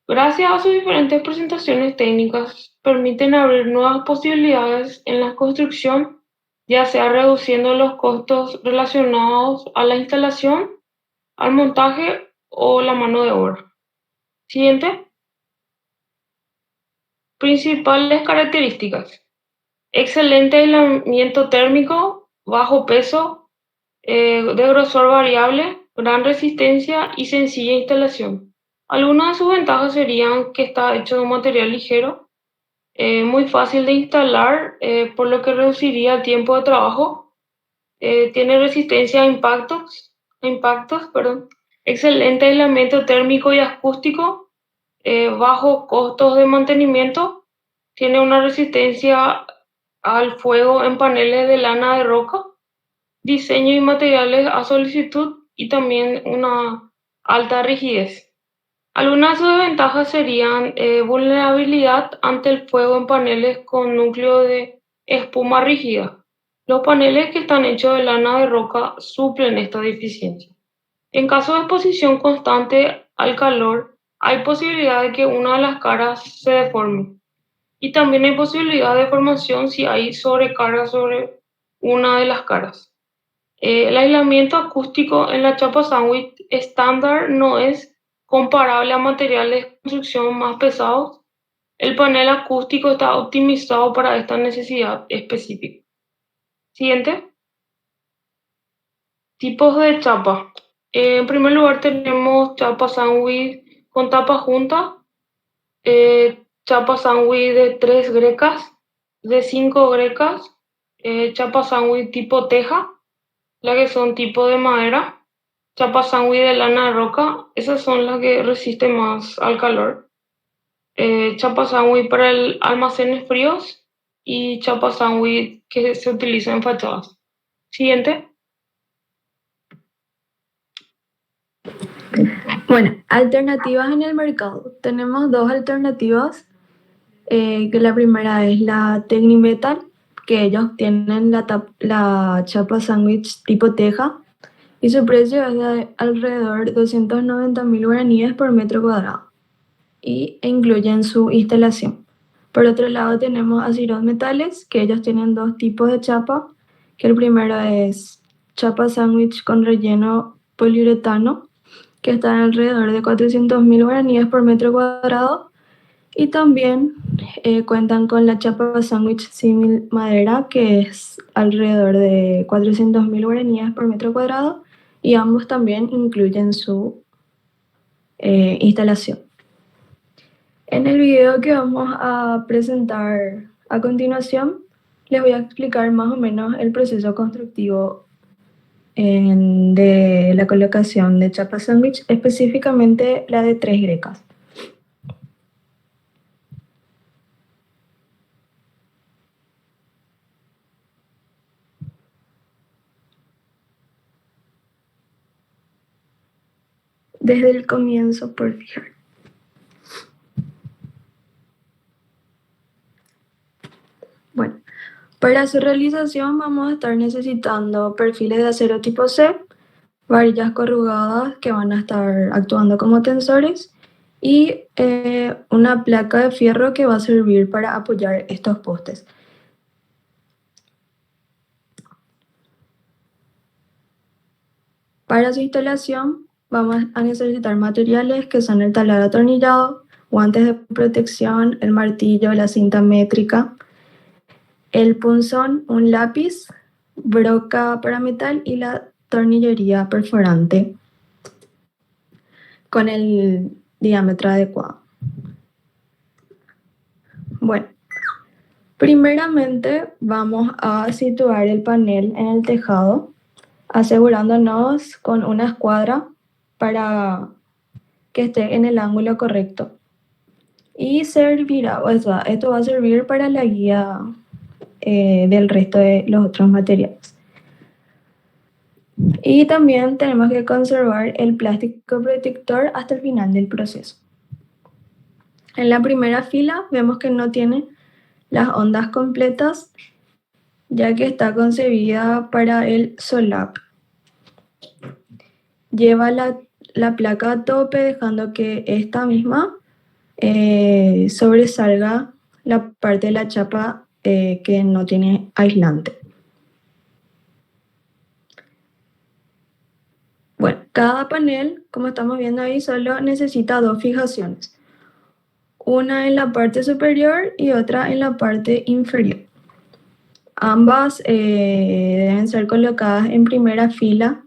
Gracias a sus diferentes presentaciones técnicas, permiten abrir nuevas posibilidades en la construcción, ya sea reduciendo los costos relacionados a la instalación, al montaje o la mano de obra. Siguiente. Principales características. Excelente aislamiento térmico, bajo peso, de grosor variable, gran resistencia y sencilla instalación. Algunas de sus ventajas serían que está hecho de un material ligero, muy fácil de instalar, por lo que reduciría el tiempo de trabajo. Tiene resistencia a impactos, excelente aislamiento térmico y acústico, bajos costos de mantenimiento. Tiene una resistencia al fuego en paneles de lana de roca, diseño y materiales a solicitud y también una alta rigidez. Algunas de sus desventajas serían vulnerabilidad ante el fuego en paneles con núcleo de espuma rígida. Los paneles que están hechos de lana de roca suplen esta deficiencia. En caso de exposición constante al calor, hay posibilidad de que una de las caras se deforme. Y también hay posibilidad de deformación si hay sobrecarga sobre una de las caras. El aislamiento acústico en la chapa sándwich estándar no es comparable a materiales de construcción más pesados. El panel acústico está optimizado para esta necesidad específica. Siguiente. Tipos de chapa. En primer lugar tenemos chapa sándwich con tapa junta, chapa sándwich de 3 grecas, de 5 grecas, chapa sándwich tipo teja, las que son tipo de madera, chapa sándwich de lana de roca, esas son las que resisten más al calor, chapa sándwich para almacenes fríos y chapa sándwich que se utiliza en fachadas. Siguiente. Bueno, alternativas en el mercado. Tenemos dos alternativas, que la primera es la Tecnimetal, que ellos tienen la chapa sándwich tipo teja y su precio es de alrededor de 290.000 guaraníes por metro cuadrado e incluyen su instalación. Por otro lado tenemos Aciros Metales, que ellos tienen dos tipos de chapa, que el primero es chapa sándwich con relleno poliuretano, que está alrededor de 400.000 guaraníes por metro cuadrado, y también cuentan con la chapa sándwich símil madera, que es alrededor de 400.000 guaraníes por metro cuadrado, y ambos también incluyen su instalación. En el video que vamos a presentar a continuación, les voy a explicar más o menos el proceso constructivo de la colocación de chapa sándwich, específicamente la de 3 grecas. Desde el comienzo, por fijar. Bueno, para su realización vamos a estar necesitando perfiles de acero tipo C, varillas corrugadas que van a estar actuando como tensores y una placa de fierro que va a servir para apoyar estos postes. Para su instalación vamos a necesitar materiales que son el taladro atornillado, guantes de protección, el martillo, la cinta métrica, el punzón, un lápiz, broca para metal y la tornillería perforante con el diámetro adecuado. Bueno, primeramente vamos a situar el panel en el tejado, asegurándonos con una escuadra para que esté en el ángulo correcto. Y servirá, o sea, esto va a servir para la guía del resto de los otros materiales. Y también tenemos que conservar el plástico protector hasta el final del proceso. En la primera fila vemos que no tiene las ondas completas, ya que está concebida para el solap. Lleva la placa a tope, dejando que esta misma sobresalga la parte de la chapa que no tiene aislante. Bueno, cada panel, como estamos viendo ahí, solo necesita dos fijaciones. Una en la parte superior y otra en la parte inferior. Ambas deben ser colocadas en primera fila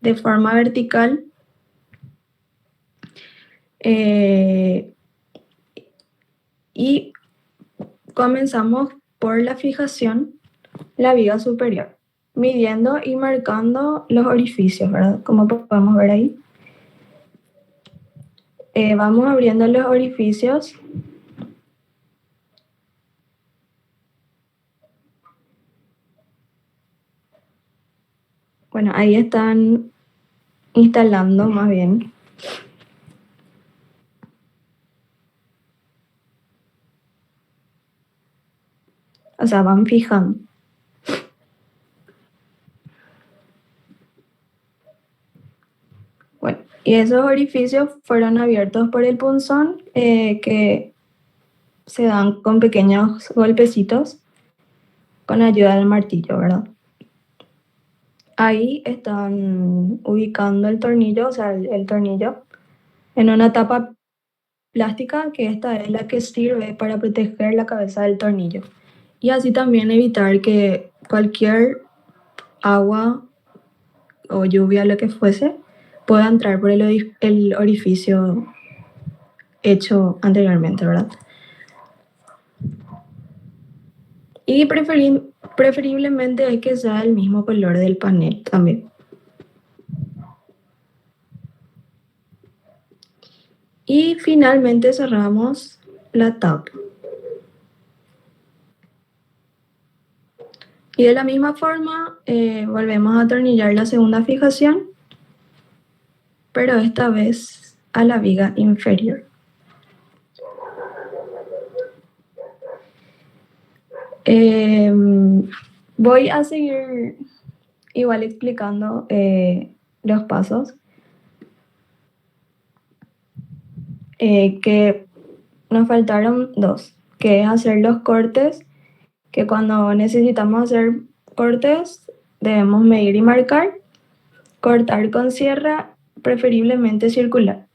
de forma vertical. Y comenzamos por la fijación, la viga superior, midiendo y marcando los orificios, ¿verdad? Como podemos ver ahí. Vamos abriendo los orificios. Bueno, ahí están instalando más bien. O sea, van fijando. Bueno, y esos orificios fueron abiertos por el punzón, que se dan con pequeños golpecitos con ayuda del martillo, ¿verdad? Ahí están ubicando el tornillo, o sea, el tornillo, en una tapa plástica, que esta es la que sirve para proteger la cabeza del tornillo. Y así también evitar que cualquier agua o lluvia, lo que fuese, pueda entrar por el orificio hecho anteriormente, ¿verdad? Y preferiblemente es que sea el mismo color del panel también. Y finalmente cerramos la tapa. Y de la misma forma volvemos a atornillar la segunda fijación, pero esta vez a la viga inferior. Voy a seguir igual explicando los pasos. Que nos faltaron dos, que es hacer los cortes, que cuando necesitamos hacer cortes debemos medir y marcar, cortar con sierra, preferiblemente circular.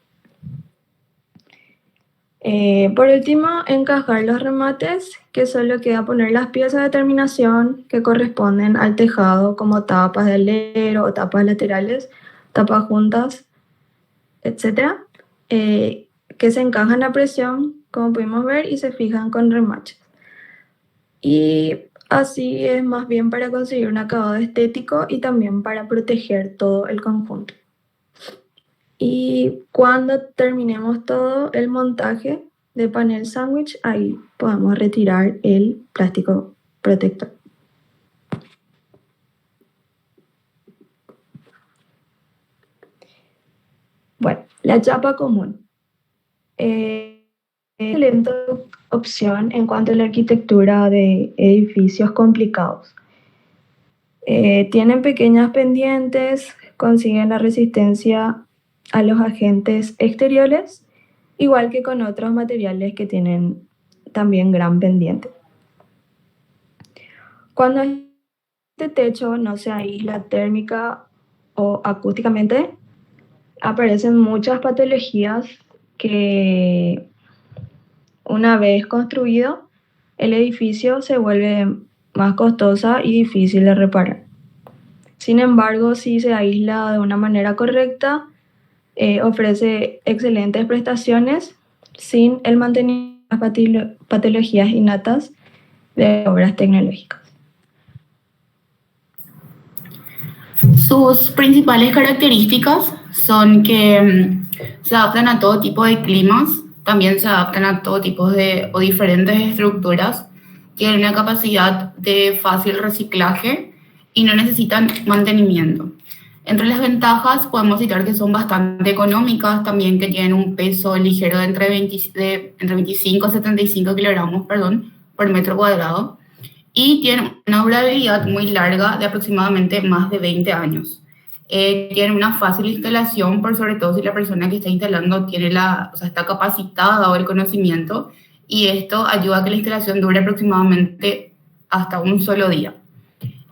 Por último, encajar los remates, que solo queda poner las piezas de terminación que corresponden al tejado, como tapas de alero o tapas laterales, tapas juntas, etc. Que se encajan a presión, como pudimos ver, y se fijan con remaches. Y así es más bien para conseguir un acabado estético y también para proteger todo el conjunto. Y cuando terminemos todo el montaje de panel sándwich, ahí podemos retirar el plástico protector. Bueno, la chapa común. Excelente opción en cuanto a la arquitectura de edificios complicados. Tienen pequeñas pendientes, consiguen la resistencia a los agentes exteriores, igual que con otros materiales que tienen también gran pendiente. Cuando este techo no se aísla térmica o acústicamente, aparecen muchas patologías que, una vez construido, el edificio se vuelve más costosa y difícil de reparar. Sin embargo, si se aísla de una manera correcta, ofrece excelentes prestaciones sin el mantenimiento de las patologías innatas de obras tecnológicas. Sus principales características son que se adaptan a todo tipo de climas, también se adaptan a todo tipo de o diferentes estructuras, tienen una capacidad de fácil reciclaje y no necesitan mantenimiento. Entre las ventajas podemos citar que son bastante económicas, también que tienen un peso ligero de entre 25 a 75 kilogramos por metro cuadrado, y tienen una durabilidad muy larga de aproximadamente más de 20 años. Tienen una fácil instalación, por sobre todo si la persona que está instalando está capacitada o el conocimiento, y esto ayuda a que la instalación dure aproximadamente hasta un solo día.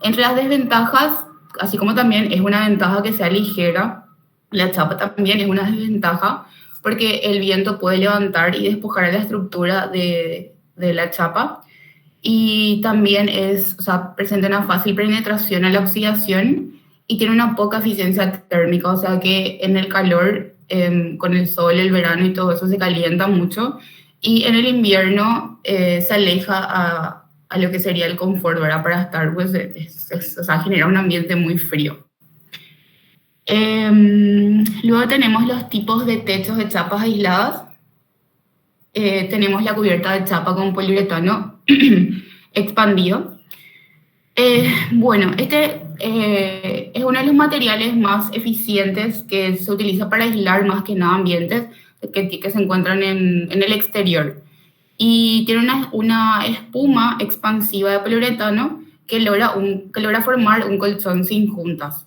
Entre las desventajas, así como también es una ventaja que sea ligera, la chapa también es una desventaja porque el viento puede levantar y despojar la estructura de la chapa, y también presenta una fácil penetración a la oxidación y tiene una poca eficiencia térmica, o sea que en el calor, con el sol, el verano y todo eso se calienta mucho, y en el invierno se aleja a lo que sería el confort, ¿verdad? Para estar, pues, genera un ambiente muy frío. Luego tenemos los tipos de techos de chapas aisladas. Tenemos la cubierta de chapa con poliuretano expandido. Bueno, este es uno de los materiales más eficientes que se utiliza para aislar más que nada ambientes que se encuentran en el exterior. y tiene una espuma expansiva de poliuretano que logra formar un colchón sin juntas.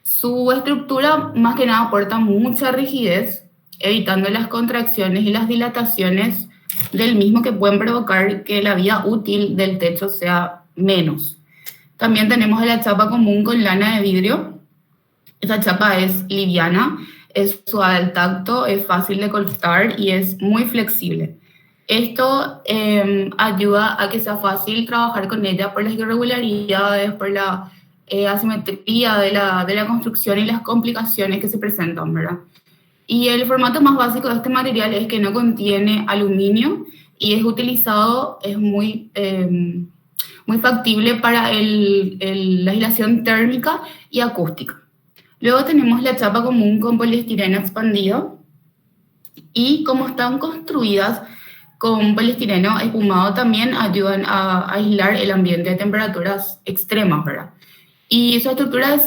Su estructura más que nada aporta mucha rigidez, evitando las contracciones y las dilataciones del mismo que pueden provocar que la vida útil del techo sea menos. También tenemos la chapa común con lana de vidrio. Esta chapa es liviana, es suave al tacto, es fácil de cortar y es muy flexible. Esto ayuda a que sea fácil trabajar con ella por las irregularidades, por la asimetría de la construcción y las complicaciones que se presentan, ¿verdad? Y el formato más básico de este material es que no contiene aluminio y es utilizado, es muy factible para la aislación térmica y acústica. Luego tenemos la chapa común con poliestireno expandido y como están construidas con poliestireno espumado también ayudan a aislar el ambiente de temperaturas extremas, ¿verdad? Y su estructura de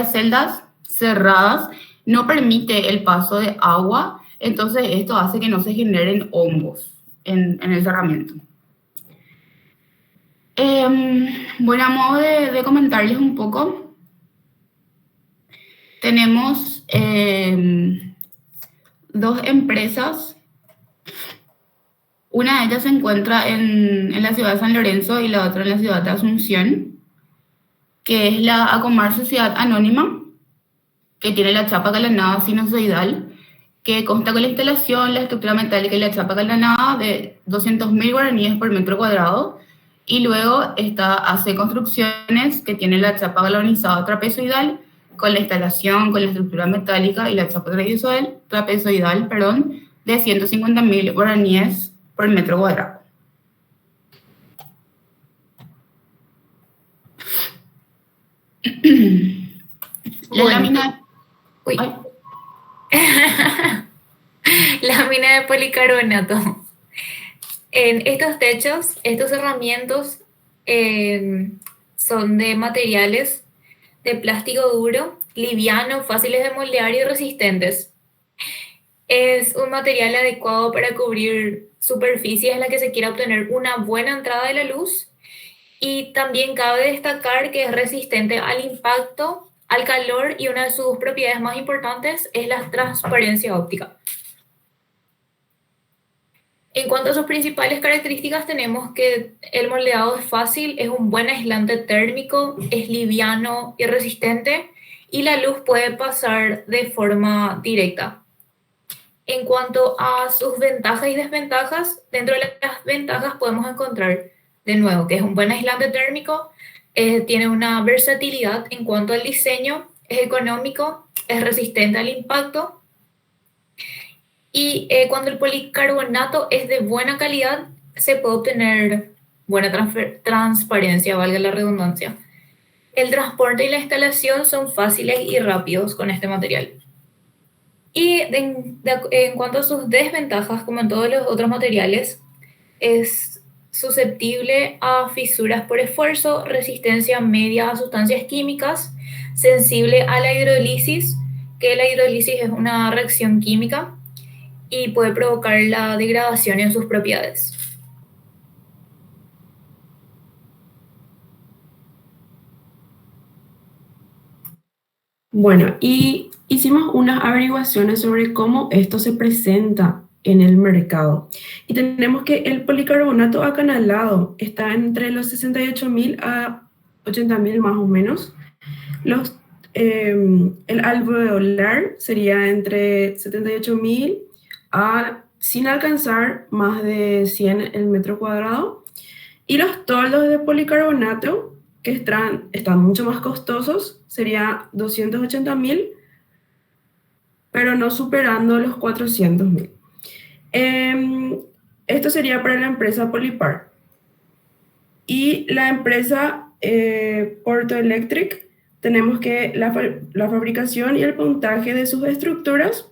celdas cerradas no permite el paso de agua, entonces esto hace que no se generen hongos en el cerramiento. Bueno, a modo de comentarles un poco, tenemos dos empresas. Una de ellas se encuentra en la ciudad de San Lorenzo y la otra en la ciudad de Asunción, que es la Acomar Sociedad Anónima, que tiene la chapa galanada sinusoidal, que consta con la instalación, la estructura metálica y la chapa galanada de 200.000 guaraníes por metro cuadrado, y luego hace construcciones que tiene la chapa galvanizada trapezoidal, con la instalación, con la estructura metálica y la chapa trapezoidal, de 150.000 guaraníes por metro cuadrado. La lámina... Uy. Lámina de policarbonato. En estos techos, estos cerramientos son de materiales de plástico duro, liviano, fáciles de moldear y resistentes. Es un material adecuado para cubrir superficies en las que se quiera obtener una buena entrada de la luz, y también cabe destacar que es resistente al impacto, al calor, y una de sus propiedades más importantes es la transparencia óptica. En cuanto a sus principales características, tenemos que el moldeado es fácil, es un buen aislante térmico, es liviano y resistente, y la luz puede pasar de forma directa. En cuanto a sus ventajas y desventajas, dentro de las ventajas podemos encontrar, de nuevo, que es un buen aislante térmico, tiene una versatilidad en cuanto al diseño, es económico, es resistente al impacto, y cuando el policarbonato es de buena calidad, se puede obtener buena transparencia, valga la redundancia. El transporte y la instalación son fáciles y rápidos con este material. Y en cuanto a sus desventajas, como en todos los otros materiales, es susceptible a fisuras por esfuerzo, resistencia media a sustancias químicas, sensible a la hidrólisis, que la hidrólisis es una reacción química y puede provocar la degradación en sus propiedades. Bueno, y hicimos unas averiguaciones sobre cómo esto se presenta en el mercado. Y tenemos que el policarbonato acanalado está entre los 68.000 a 80.000 más o menos. El alveolar sería entre 78.000 a, sin alcanzar más de 100 el metro cuadrado. Y los toldos de policarbonato, que están mucho más costosos, sería 280.000, pero no superando los 400.000. Esto sería para la empresa Polipar. Y la empresa Porto Electric, tenemos que la fabricación y el montaje de sus estructuras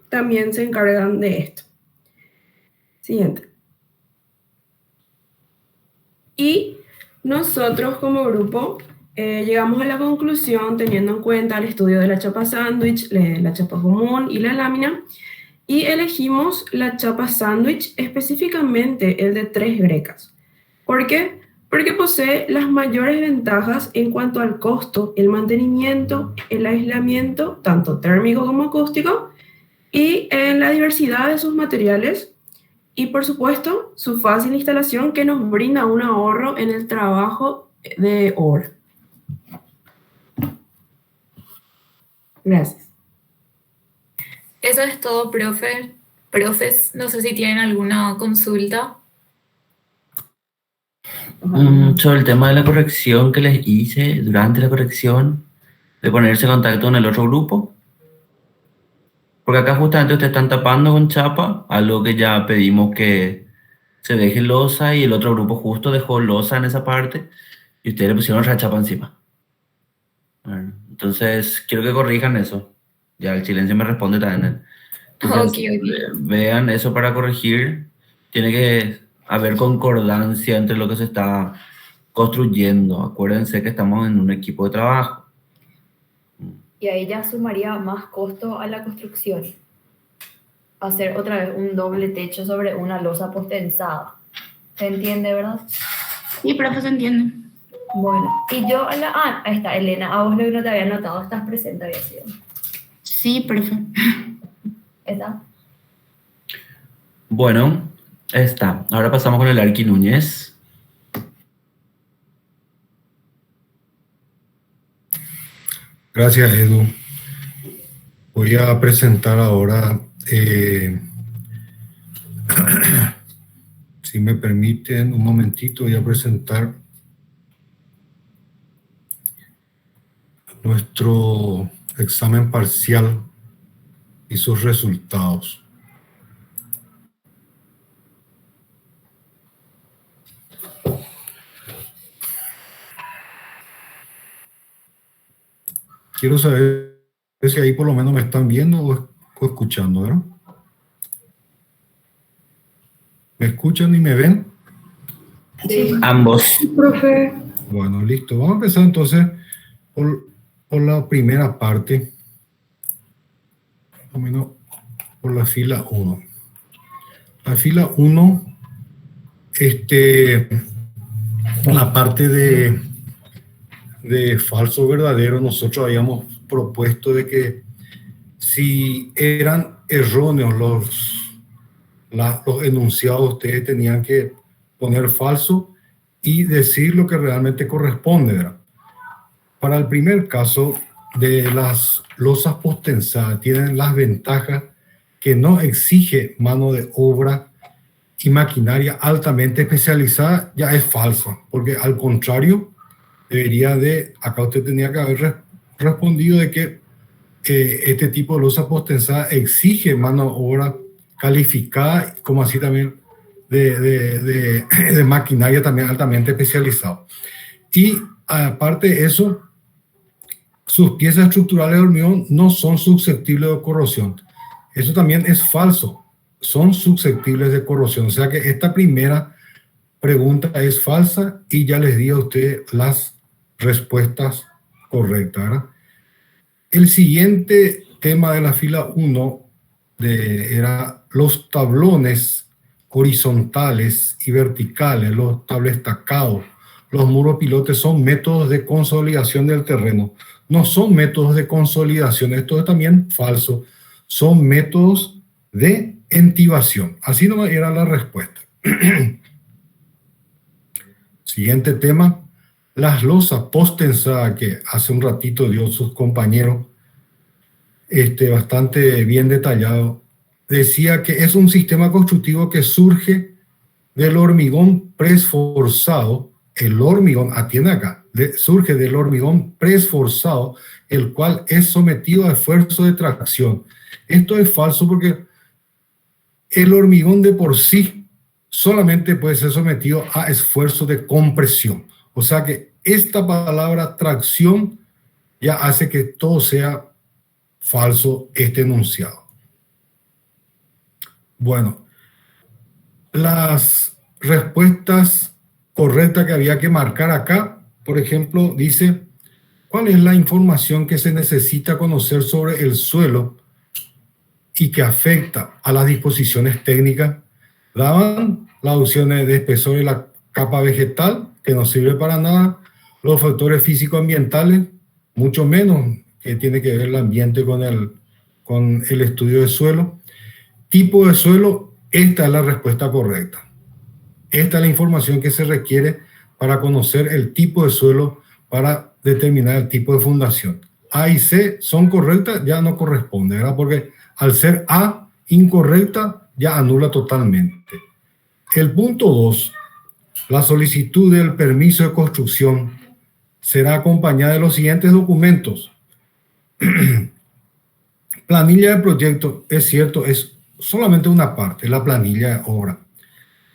también se encargan de esto. Siguiente. Y nosotros como grupo llegamos a la conclusión, teniendo en cuenta el estudio de la chapa sándwich, la chapa común y la lámina, Y elegimos la chapa sándwich, específicamente el de 3 grecas. ¿Por qué? Porque posee las mayores ventajas en cuanto al costo, el mantenimiento, el aislamiento, tanto térmico como acústico, y en la diversidad de sus materiales, y por supuesto, su fácil instalación que nos brinda un ahorro en el trabajo de hora. Gracias. Eso es todo, profe. Profes, no sé si tienen alguna consulta. Sobre el tema de la corrección que les hice durante la corrección, de ponerse en contacto con el otro grupo. Porque acá justamente ustedes están tapando con chapa, algo que ya pedimos que se deje losa y el otro grupo justo dejó losa en esa parte y ustedes le pusieron otra chapa encima. Bueno, entonces, quiero que corrijan eso. Ya el silencio me responde también. Entonces, vean eso para corregir. Tiene que haber concordancia entre lo que se está construyendo. Acuérdense que estamos en un equipo de trabajo. Y ahí ya sumaría más costo a la construcción. Hacer otra vez un doble techo sobre una losa postensada. ¿Se entiende, verdad? Sí, profe, se entiende. Bueno, y yo ahí está, Elena, a vos lo que no te había notado, estás presente, había sido. Sí, profe. ¿Está? Bueno, está. Ahora pasamos con el Arqui Núñez. Gracias, Edu. Voy a presentar ahora, si me permiten un momentito, voy a presentar nuestro examen parcial y sus resultados. Quiero saber si ahí por lo menos me están viendo o escuchando, ¿verdad? ¿Me escuchan y me ven? Sí. Ambos. Profe. Bueno, listo. Vamos a empezar entonces por la primera parte. Por lo menos por la fila 1. La fila 1, la parte de falso verdadero, nosotros habíamos propuesto de que si eran erróneos los enunciados, ustedes tenían que poner falso y decir lo que realmente corresponde, ¿verdad? Para el primer caso de las losas postensadas, tienen las ventajas que no exige mano de obra y maquinaria altamente especializada, ya es falso, porque al contrario, debería de, acá usted tenía que haber respondido de que este tipo de losa postensada exige mano de obra calificada, como así también de maquinaria también altamente especializada. Y aparte de eso, sus piezas estructurales de hormigón no son susceptibles de corrosión. Eso también es falso, son susceptibles de corrosión. O sea que esta primera pregunta es falsa y ya les di a ustedes las respuestas correctas, ¿verdad? El siguiente tema de la fila 1 era los tablones horizontales y verticales, los tablestacados, los muros pilotes son métodos de consolidación del terreno. No son métodos de consolidación, esto es también falso. Son métodos de entibación. Así no era la respuesta. Siguiente tema. Las losas postensadas que hace un ratito dio sus compañeros, bastante bien detallado, decía que es un sistema constructivo que surge del hormigón preesforzado. El hormigón, atiende acá, surge del hormigón preesforzado, el cual es sometido a esfuerzo de tracción. Esto es falso porque el hormigón de por sí solamente puede ser sometido a esfuerzo de compresión. O sea que esta palabra tracción ya hace que todo sea falso, este enunciado. Bueno, las respuestas correctas que había que marcar acá, por ejemplo, dice, ¿cuál es la información que se necesita conocer sobre el suelo y que afecta a las disposiciones técnicas, daban las opciones de espesor de la capa vegetal, que no sirve para nada, los factores físico-ambientales, mucho menos, que tiene que ver el ambiente con el estudio de suelo. Tipo de suelo, esta es la respuesta correcta. Esta es la información que se requiere para conocer el tipo de suelo, para determinar el tipo de fundación. A y C son correctas, ya no corresponde, ¿verdad? Porque al ser A incorrecta, ya anula totalmente. El punto 2, la solicitud del permiso de construcción será acompañada de los siguientes documentos. Planilla de proyecto, es cierto, es solamente una parte, la planilla de obra.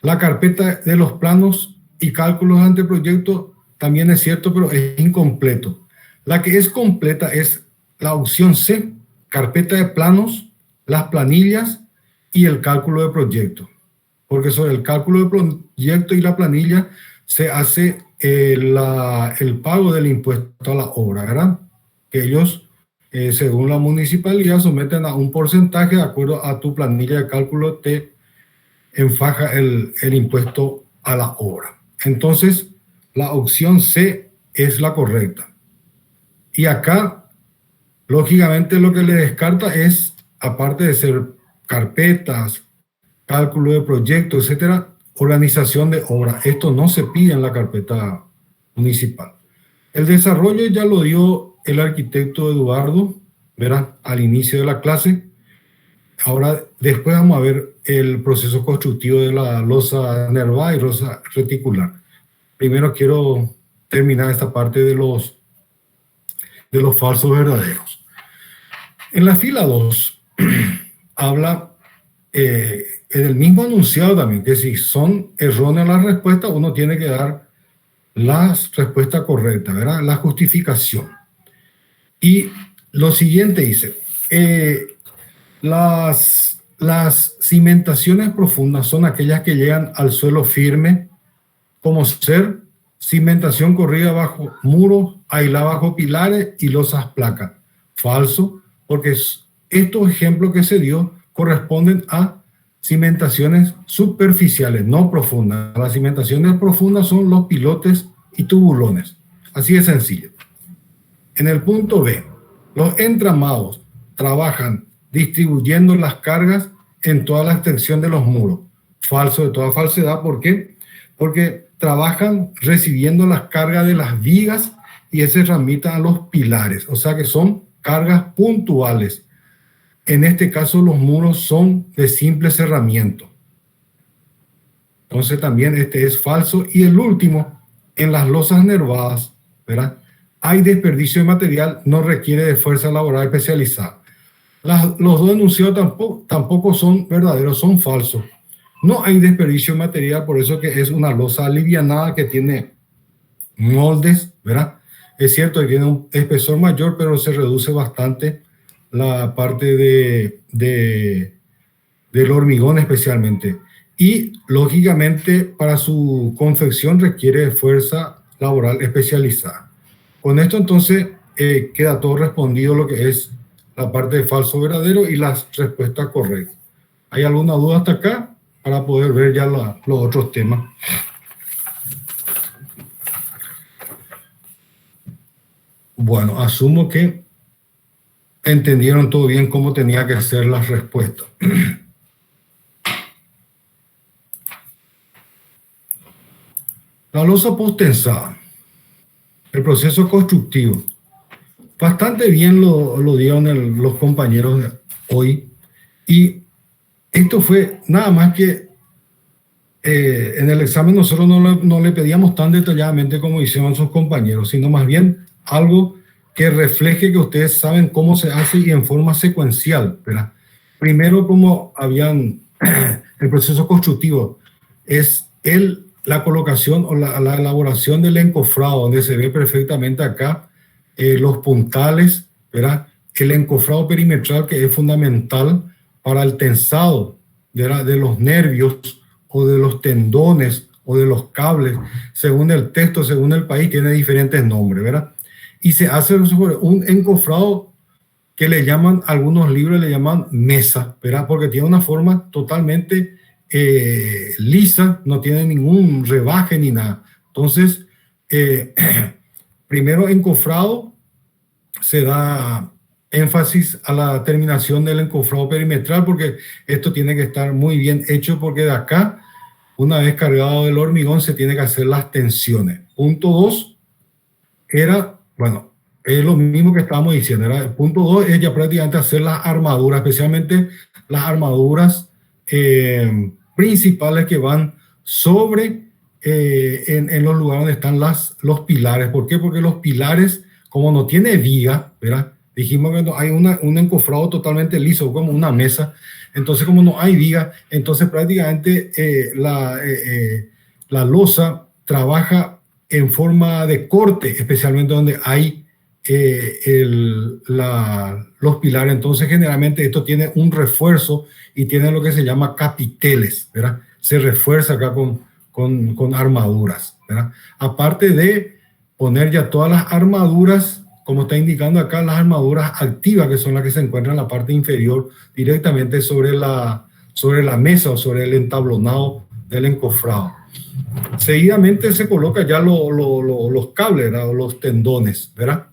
La carpeta de los planos y cálculos de anteproyecto también es cierto, pero es incompleto. La que es completa es la opción C, carpeta de planos, las planillas y el cálculo de proyecto. Porque sobre el cálculo de proyecto y la planilla se hace el pago del impuesto a la obra, ¿verdad? Que ellos, según la municipalidad, someten a un porcentaje de acuerdo a tu planilla de cálculo, te enfaja el impuesto a la obra. Entonces, la opción C es la correcta. Y acá, lógicamente, lo que le descarta es, aparte de ser carpetas, cálculo de proyecto, etcétera, organización de obra. Esto no se pide en la carpeta municipal. El desarrollo ya lo dio el arquitecto Eduardo, ¿verdad? Al inicio de la clase. Ahora, después vamos a ver el proceso constructivo de la losa nervada y losa reticular. Primero quiero terminar esta parte de los falsos verdaderos. En la fila 2 habla en el mismo enunciado también, que si son erróneas las respuestas, uno tiene que dar la respuesta correcta, ¿verdad? La justificación. Y lo siguiente dice, las cimentaciones profundas son aquellas que llegan al suelo firme, como ser cimentación corrida bajo muros, aislada bajo pilares y losas placas. Falso, porque estos ejemplos que se dio corresponden a cimentaciones superficiales, no profundas. Las cimentaciones profundas son los pilotes y tubulones. Así de sencillo. En el punto B, los entramados trabajan distribuyendo las cargas en toda la extensión de los muros. Falso de toda falsedad. ¿Por qué? Porque trabajan recibiendo las cargas de las vigas y se transmiten a los pilares. O sea que son cargas puntuales. En este caso los muros son de simple cerramiento. Entonces también este es falso. Y el último, en las losas nervadas, ¿verdad? Hay desperdicio de material, no requiere de fuerza laboral especializada. Los dos enunciados tampoco son verdaderos, son falsos. No hay desperdicio de material, por eso que es una losa alivianada que tiene moldes, ¿verdad? Es cierto que tiene un espesor mayor, pero se reduce bastante la parte del hormigón especialmente. Y lógicamente para su confección requiere fuerza laboral especializada. Con esto entonces queda todo respondido lo que es la parte de falso verdadero y las respuestas correctas. ¿Hay alguna duda hasta acá? Para poder ver ya los otros temas. Bueno, asumo que entendieron todo bien cómo tenía que ser las respuestas. La losa posttensada, el proceso constructivo. Bastante bien lo dieron los compañeros de hoy. Y esto fue nada más que en el examen nosotros no le pedíamos tan detalladamente como hicieron sus compañeros, sino más bien algo que refleje que ustedes saben cómo se hace y en forma secuencial, ¿verdad? Primero, como habían el proceso constructivo, es la colocación o la elaboración del encofrado, donde se ve perfectamente acá los puntales, ¿verdad? El encofrado perimetral, que es fundamental para el tensado de los nervios o de los tendones o de los cables, según el texto, según el país, tiene diferentes nombres, ¿verdad? Y se hace sobre un encofrado que le llaman, algunos libros le llaman mesa, ¿verdad? Porque tiene una forma totalmente lisa, no tiene ningún rebaje ni nada. Entonces, primero encofrado, se da énfasis a la terminación del encofrado perimetral, porque esto tiene que estar muy bien hecho, porque de acá, una vez cargado el hormigón, se tiene que hacer las tensiones. Punto 2 era, bueno, es lo mismo que estábamos diciendo. El punto 2 es ya prácticamente hacer las armaduras, especialmente las armaduras principales que van sobre, en los lugares donde están los pilares. ¿Por qué? Porque los pilares, como no tiene viga, ¿verdad? Dijimos que no hay un encofrado totalmente liso, como una mesa. Entonces, como no hay viga, entonces prácticamente la losa trabaja en forma de corte, especialmente donde hay los pilares. Entonces, generalmente esto tiene un refuerzo y tiene lo que se llama capiteles, ¿verdad? Se refuerza acá con armaduras, ¿verdad? Aparte de poner ya todas las armaduras, como está indicando acá, las armaduras activas, que son las que se encuentran en la parte inferior, directamente sobre la mesa o sobre el entablonado del encofrado. Seguidamente se coloca ya los cables, ¿verdad? O los tendones, ¿verdad?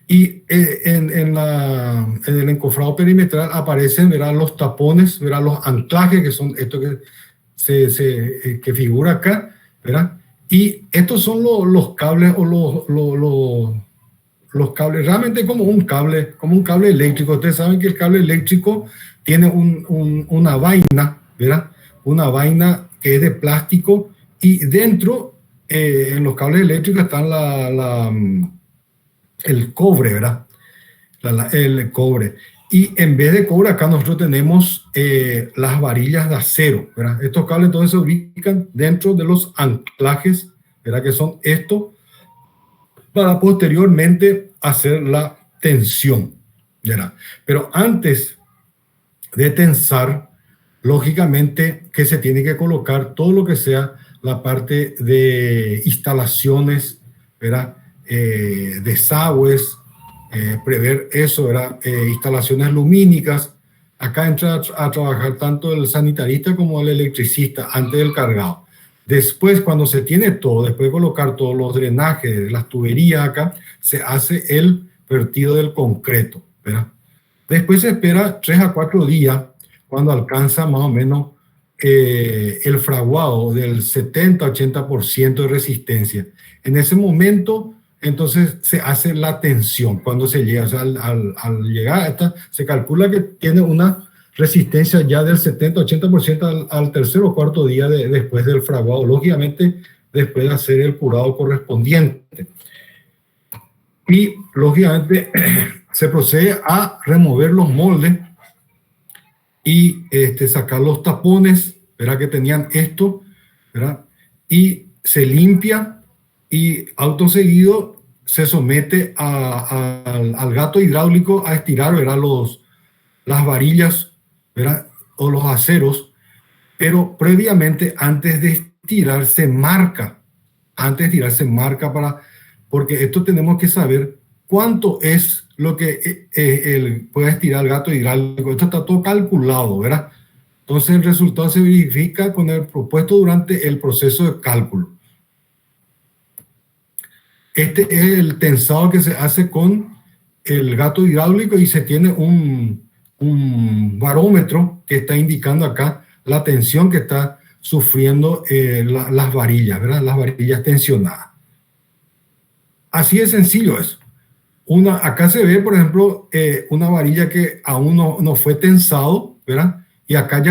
Y en el encofrado perimetral aparecen, ¿verdad? Los tapones, ¿verdad? Los anclajes, que son esto que figura acá, ¿verdad? Y estos son los cables o los cables, realmente como un cable eléctrico. Ustedes saben que el cable eléctrico tiene una vaina, ¿verdad? Una vaina que es de plástico, y dentro, en los cables eléctricos están el cobre, ¿verdad? El cobre. Y en vez de cobre, acá nosotros tenemos las varillas de acero, ¿verdad? Estos cables entonces se ubican dentro de los anclajes, ¿verdad? Que son estos, para posteriormente hacer la tensión, ¿verdad? Pero antes de tensar, lógicamente que se tiene que colocar todo lo que sea la parte de instalaciones, ¿verdad? Desagües, prever eso, ¿verdad? Instalaciones lumínicas. Acá entra a trabajar tanto el sanitarista como el electricista antes del cargado. Después, cuando se tiene todo, después de colocar todos los drenajes, las tuberías acá, se hace el vertido del concreto, ¿verdad? Después se espera 3 a 4 días, cuando alcanza más o menos el fraguado del 70-80% de resistencia. En ese momento, entonces se hace la tensión cuando se llega. O sea, al llegar a esta, se calcula que tiene una resistencia ya del 70-80% al tercer o cuarto día después del fraguado, lógicamente después de hacer el curado correspondiente. Y lógicamente se procede a remover los moldes y sacar los tapones, ¿verdad? Que tenían esto, ¿verdad? Y se limpia, y auto seguido se somete al gato hidráulico a estirar, ¿verdad? Las varillas, ¿verdad? O los aceros, pero previamente, antes de estirar, se marca, porque esto tenemos que saber cuánto es lo que puede estirar el gato hidráulico. Esto está todo calculado, ¿verdad? Entonces el resultado se verifica con el propuesto durante el proceso de cálculo. Este es el tensado que se hace con el gato hidráulico, y se tiene un barómetro que está indicando acá la tensión que está sufriendo las varillas, ¿verdad? Las varillas tensionadas. Así de sencillo es. Acá se ve, por ejemplo, una varilla que aún no fue tensado, ¿verdad? Y acá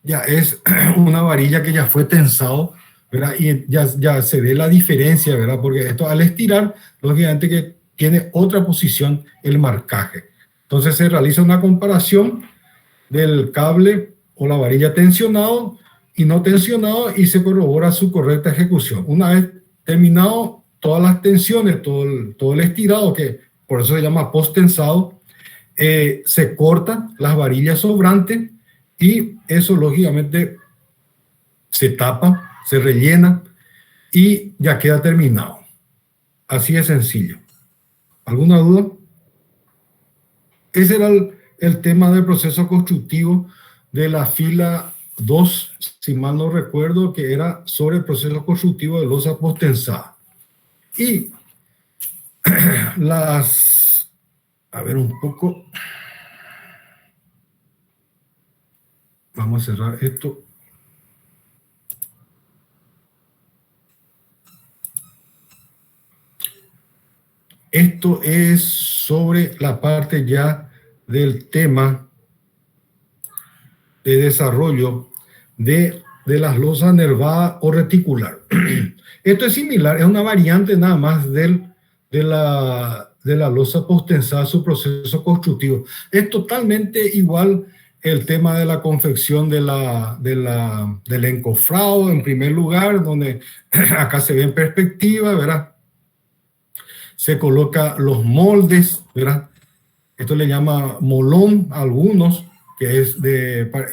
ya es una varilla que ya fue tensado, ¿verdad? Y ya se ve la diferencia, ¿verdad? Porque esto, al estirar, lógicamente que tiene otra posición el marcaje. Entonces se realiza una comparación del cable o la varilla tensionado y no tensionado, y se corrobora su correcta ejecución. Una vez terminado todas las tensiones, todo el estirado, que por eso se llama post-tensado, se cortan las varillas sobrantes, y eso lógicamente se tapa, se rellena, y ya queda terminado. Así de sencillo. ¿Alguna duda? ese era el tema del proceso constructivo de la fila 2, si mal no recuerdo, que era sobre el proceso constructivo de losa post-tensada. Y a ver un poco, vamos a cerrar esto. Esto es sobre la parte ya del tema de desarrollo de las losas nervadas o reticular. Esto es similar, es una variante nada más de la losa post-tensada, su proceso constructivo. Es totalmente igual el tema de la confección del encofrado, en primer lugar, donde acá se ve en perspectiva, ¿verdad? Se coloca los moldes, ¿verdad? Esto le llama molón a algunos, que es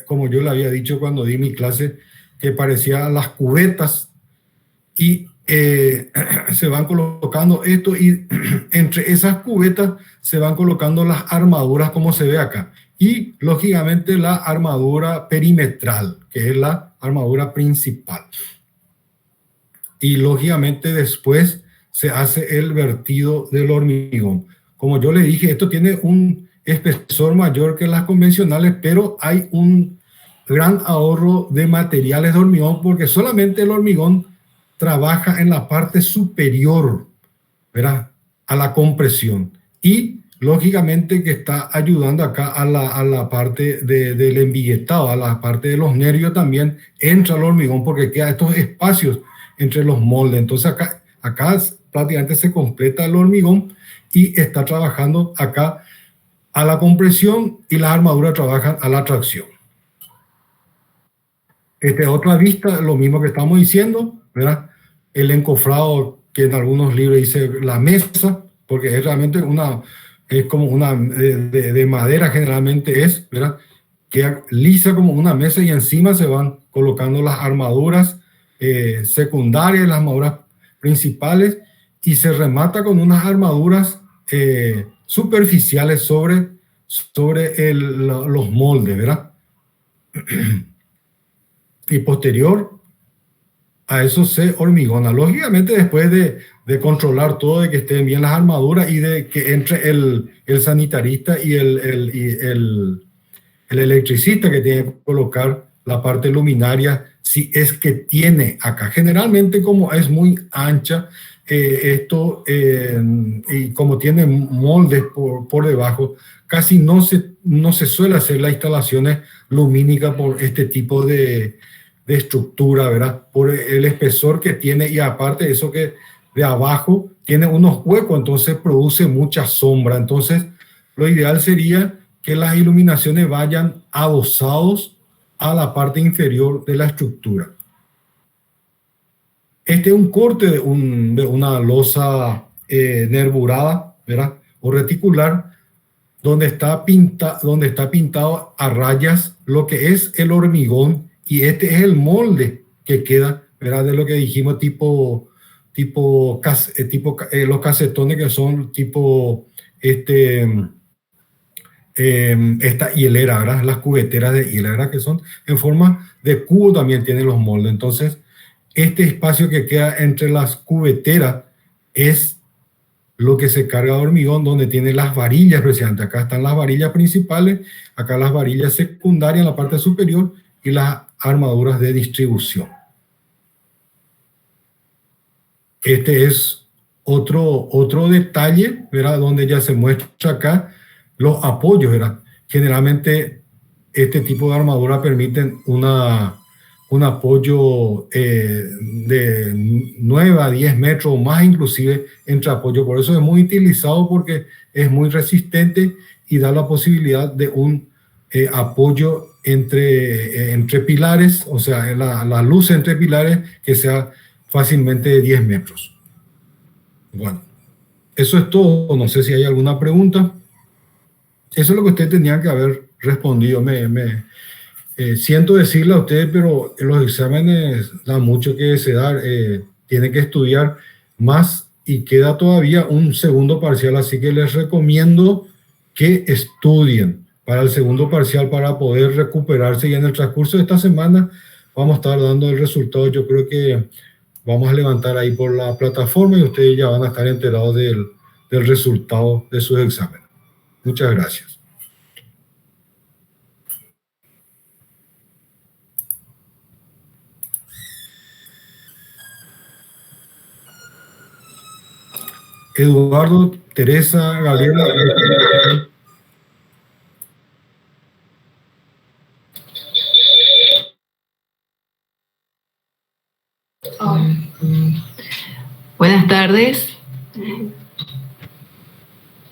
como yo le había dicho cuando di mi clase, que parecía las cubetas, y se van colocando esto, y entre esas cubetas se van colocando las armaduras, como se ve acá, y lógicamente la armadura perimetral, que es la armadura principal. Y lógicamente después se hace el vertido del hormigón. Como yo le dije, esto tiene un espesor mayor que las convencionales, pero hay un gran ahorro de materiales de hormigón, porque solamente el hormigón trabaja en la parte superior, ¿verdad?, a la compresión. Y lógicamente que está ayudando acá a la parte del embiguetado, a la parte de los nervios también entra el hormigón, porque queda estos espacios entre los moldes. Entonces acá prácticamente se completa el hormigón y está trabajando acá a la compresión, y las armaduras trabajan a la tracción. Esta es otra vista, lo mismo que estamos diciendo, ¿verdad? El encofrado, que en algunos libros dice la mesa, porque es realmente es como una de madera, generalmente es, ¿verdad?, que lisa como una mesa, y encima se van colocando las armaduras secundarias, las armaduras principales, y se remata con unas armaduras superficiales sobre los moldes, ¿verdad? Y posterior a eso se hormigona. Lógicamente, después de controlar todo, de que estén bien las armaduras y de que entre el sanitarista y el electricista, que tiene que colocar la parte luminaria, si es que tiene acá. Generalmente, como es muy ancha, y como tiene moldes por debajo, casi no se suele hacer las instalaciones lumínicas por este tipo de estructura, ¿verdad? Por el espesor que tiene, y aparte de eso, que de abajo tiene unos huecos, entonces produce mucha sombra. Entonces lo ideal sería que las iluminaciones vayan adosados a la parte inferior de la estructura. Este es un corte de una losa nervurada, ¿verdad?, o reticular, donde está pintado a rayas lo que es el hormigón, y este es el molde que queda, ¿verdad?, de lo que dijimos, los casetones, que son tipo esta hilera, ¿verdad?, las cubeteras de hilera, que son en forma de cubo, también tienen los moldes. Entonces, este espacio que queda entre las cubeteras es lo que se carga de hormigón, donde tiene las varillas precisamente. Acá están las varillas principales, acá las varillas secundarias en la parte superior, y las armaduras de distribución. Este es otro detalle, ¿verdad?, donde ya se muestra acá los apoyos, ¿verdad? Generalmente este tipo de armadura permiten un apoyo de 9 a 10 metros o más, inclusive, entre apoyo. Por eso es muy utilizado, porque es muy resistente y da la posibilidad de un apoyo entre pilares, o sea, la luz entre pilares, que sea fácilmente de 10 metros. Bueno, eso es todo. No sé si hay alguna pregunta. Eso es lo que ustedes tenían que haber respondido. Siento decirle a ustedes, pero los exámenes dan mucho que desear. Tienen que estudiar más y queda todavía un segundo parcial, así que les recomiendo que estudien para el segundo parcial para poder recuperarse, y en el transcurso de esta semana vamos a estar dando el resultado. Yo creo que vamos a levantar ahí por la plataforma y ustedes ya van a estar enterados del resultado de sus exámenes. Muchas gracias. Eduardo, Teresa, Gabriela. Buenas tardes.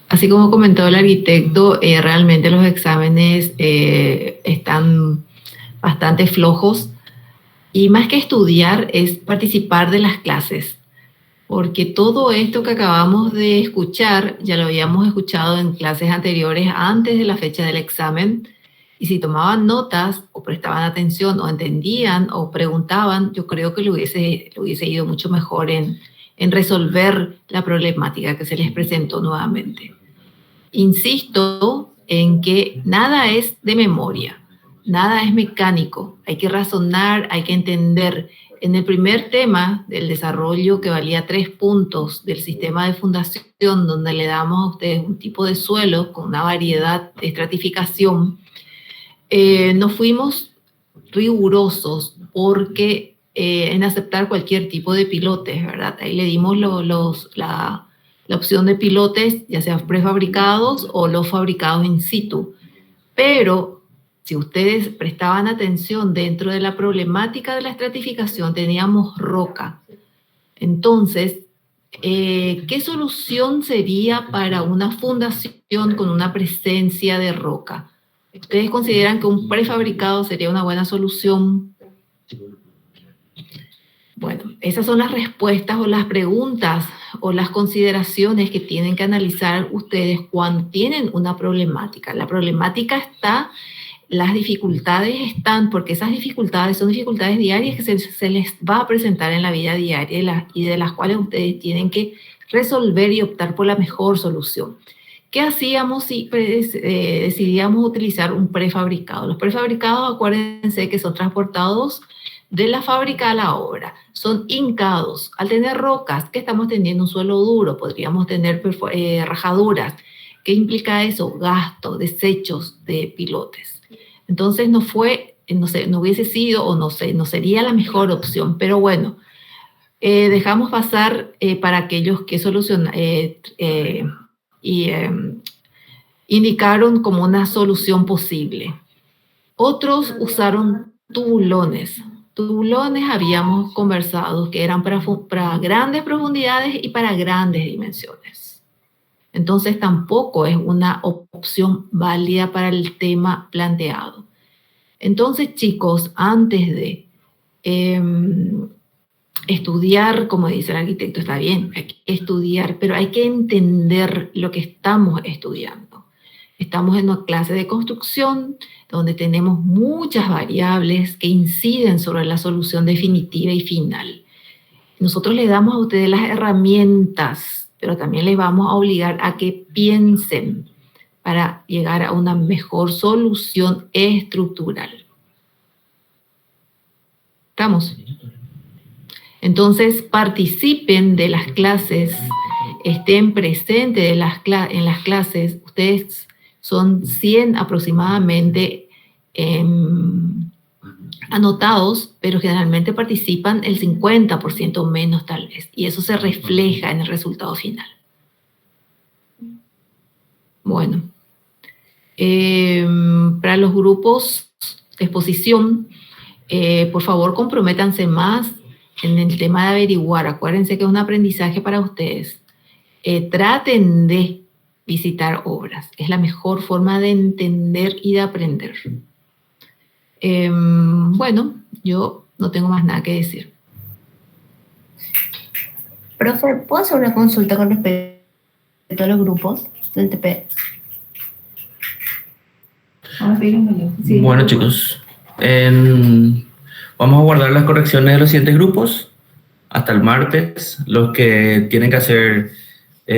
Así como comentó el arquitecto, realmente los exámenes están bastante flojos, y más que estudiar es participar de las clases, porque todo esto que acabamos de escuchar ya lo habíamos escuchado en clases anteriores antes de la fecha del examen, y si tomaban notas o prestaban atención o entendían o preguntaban, yo creo que lo hubiese ido mucho mejor en resolver la problemática que se les presentó nuevamente. Insisto en que nada es de memoria, nada es mecánico, hay que razonar, hay que entender. En el primer tema del desarrollo, que valía 3 puntos del sistema de fundación, donde le damos a ustedes un tipo de suelo con una variedad de estratificación, no fuimos rigurosos porque en aceptar cualquier tipo de pilotes, ¿verdad? Ahí le dimos la opción de pilotes, ya sean prefabricados o los fabricados in situ. Pero si ustedes prestaban atención dentro de la problemática de la estratificación, teníamos roca. Entonces, ¿qué solución sería para una fundación con una presencia de roca? ¿Ustedes consideran que un prefabricado sería una buena solución? Bueno, esas son las respuestas o las preguntas o las consideraciones que tienen que analizar ustedes cuando tienen una problemática. La problemática está, las dificultades están, porque esas dificultades son dificultades diarias que se les va a presentar en la vida diaria y de las cuales ustedes tienen que resolver y optar por la mejor solución. ¿Qué hacíamos si decidíamos utilizar un prefabricado? Los prefabricados, acuérdense que son transportados de la fábrica a la obra, son hincados. Al tener rocas, ¿qué estamos teniendo? Un suelo duro, podríamos tener rajaduras. ¿Qué implica eso? Gasto, desechos de pilotes. Entonces no hubiese sido o no sería la mejor opción, pero bueno, dejamos pasar para aquellos que indicaron como una solución posible. Otros usaron tubulones. Tubulones habíamos conversado que eran para grandes profundidades y para grandes dimensiones. Entonces tampoco es una opción válida para el tema planteado. Entonces, chicos, antes de estudiar, como dice el arquitecto, está bien, hay que estudiar, pero hay que entender lo que estamos estudiando. Estamos en una clase de construcción donde tenemos muchas variables que inciden sobre la solución definitiva y final. Nosotros les damos a ustedes las herramientas, pero también les vamos a obligar a que piensen para llegar a una mejor solución estructural. ¿Estamos? Entonces, participen de las clases, estén presentes en las clases. Ustedes son 100 aproximadamente anotados, pero generalmente participan el 50% menos tal vez, y eso se refleja en el resultado final. Bueno, para los grupos de exposición, por favor comprométanse más en el tema de averiguar. Acuérdense que es un aprendizaje para ustedes. Traten de visitar obras. Es la mejor forma de entender y de aprender. Bueno, yo no tengo más nada que decir. Profe, ¿puedo hacer una consulta con respecto a los grupos del TP? Sí. Bueno, chicos, vamos a guardar las correcciones de los siguientes grupos hasta el martes. Los que tienen que hacer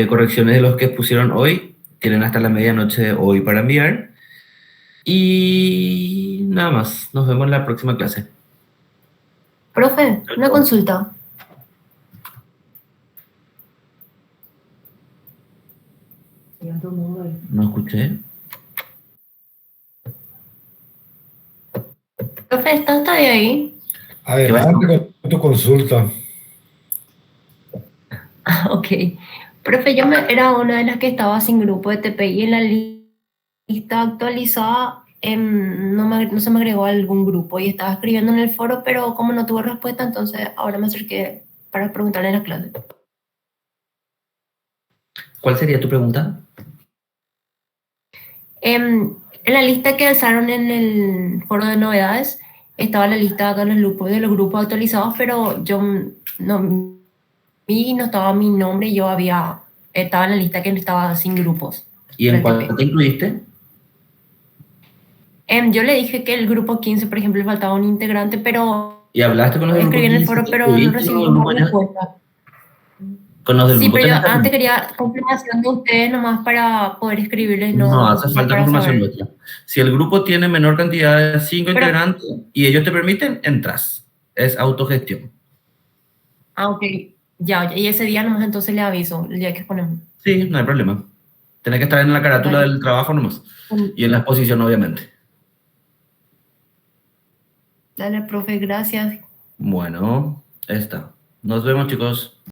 correcciones de los que pusieron hoy, Tienen hasta la medianoche de hoy para enviar. Y nada más. Nos vemos en la próxima clase. Profe, una consulta. No escuché. Profe, ¿estás todavía ahí? Adelante con tu consulta. Ok. Profe, era una de las que estaba sin grupo de TPI en la lista actualizada. No se me agregó a algún grupo y estaba escribiendo en el foro, pero como no tuve respuesta, entonces ahora me acerqué para preguntarle en la clase. ¿Cuál sería tu pregunta? En la lista que alzaron en el foro de novedades, estaba la lista de los grupos actualizados, pero yo no estaba mi nombre y estaba en la lista que estaba sin grupos. ¿Y en cuál te incluiste? Yo le dije que el grupo 15, por ejemplo, le faltaba un integrante, pero ¿Y hablaste con los del grupo escribí en el 15? foro, pero no recibí ninguna respuesta. Con los del Sí, grupo pero yo tenés que- antes quería confirmación de ustedes nomás para poder escribirles. No hace falta para confirmación saber. nuestra. Si el grupo tiene menor cantidad de 5 integrantes y ellos te permiten, entras. Es autogestión. Ah, ok. Ya, y ese día nomás entonces le aviso, el día que ponemos. Sí, no hay problema. Tenés que estar en la carátula Vale. del trabajo nomás. Y en la exposición, obviamente. Dale, profe, gracias. Bueno, está. Nos vemos, chicos.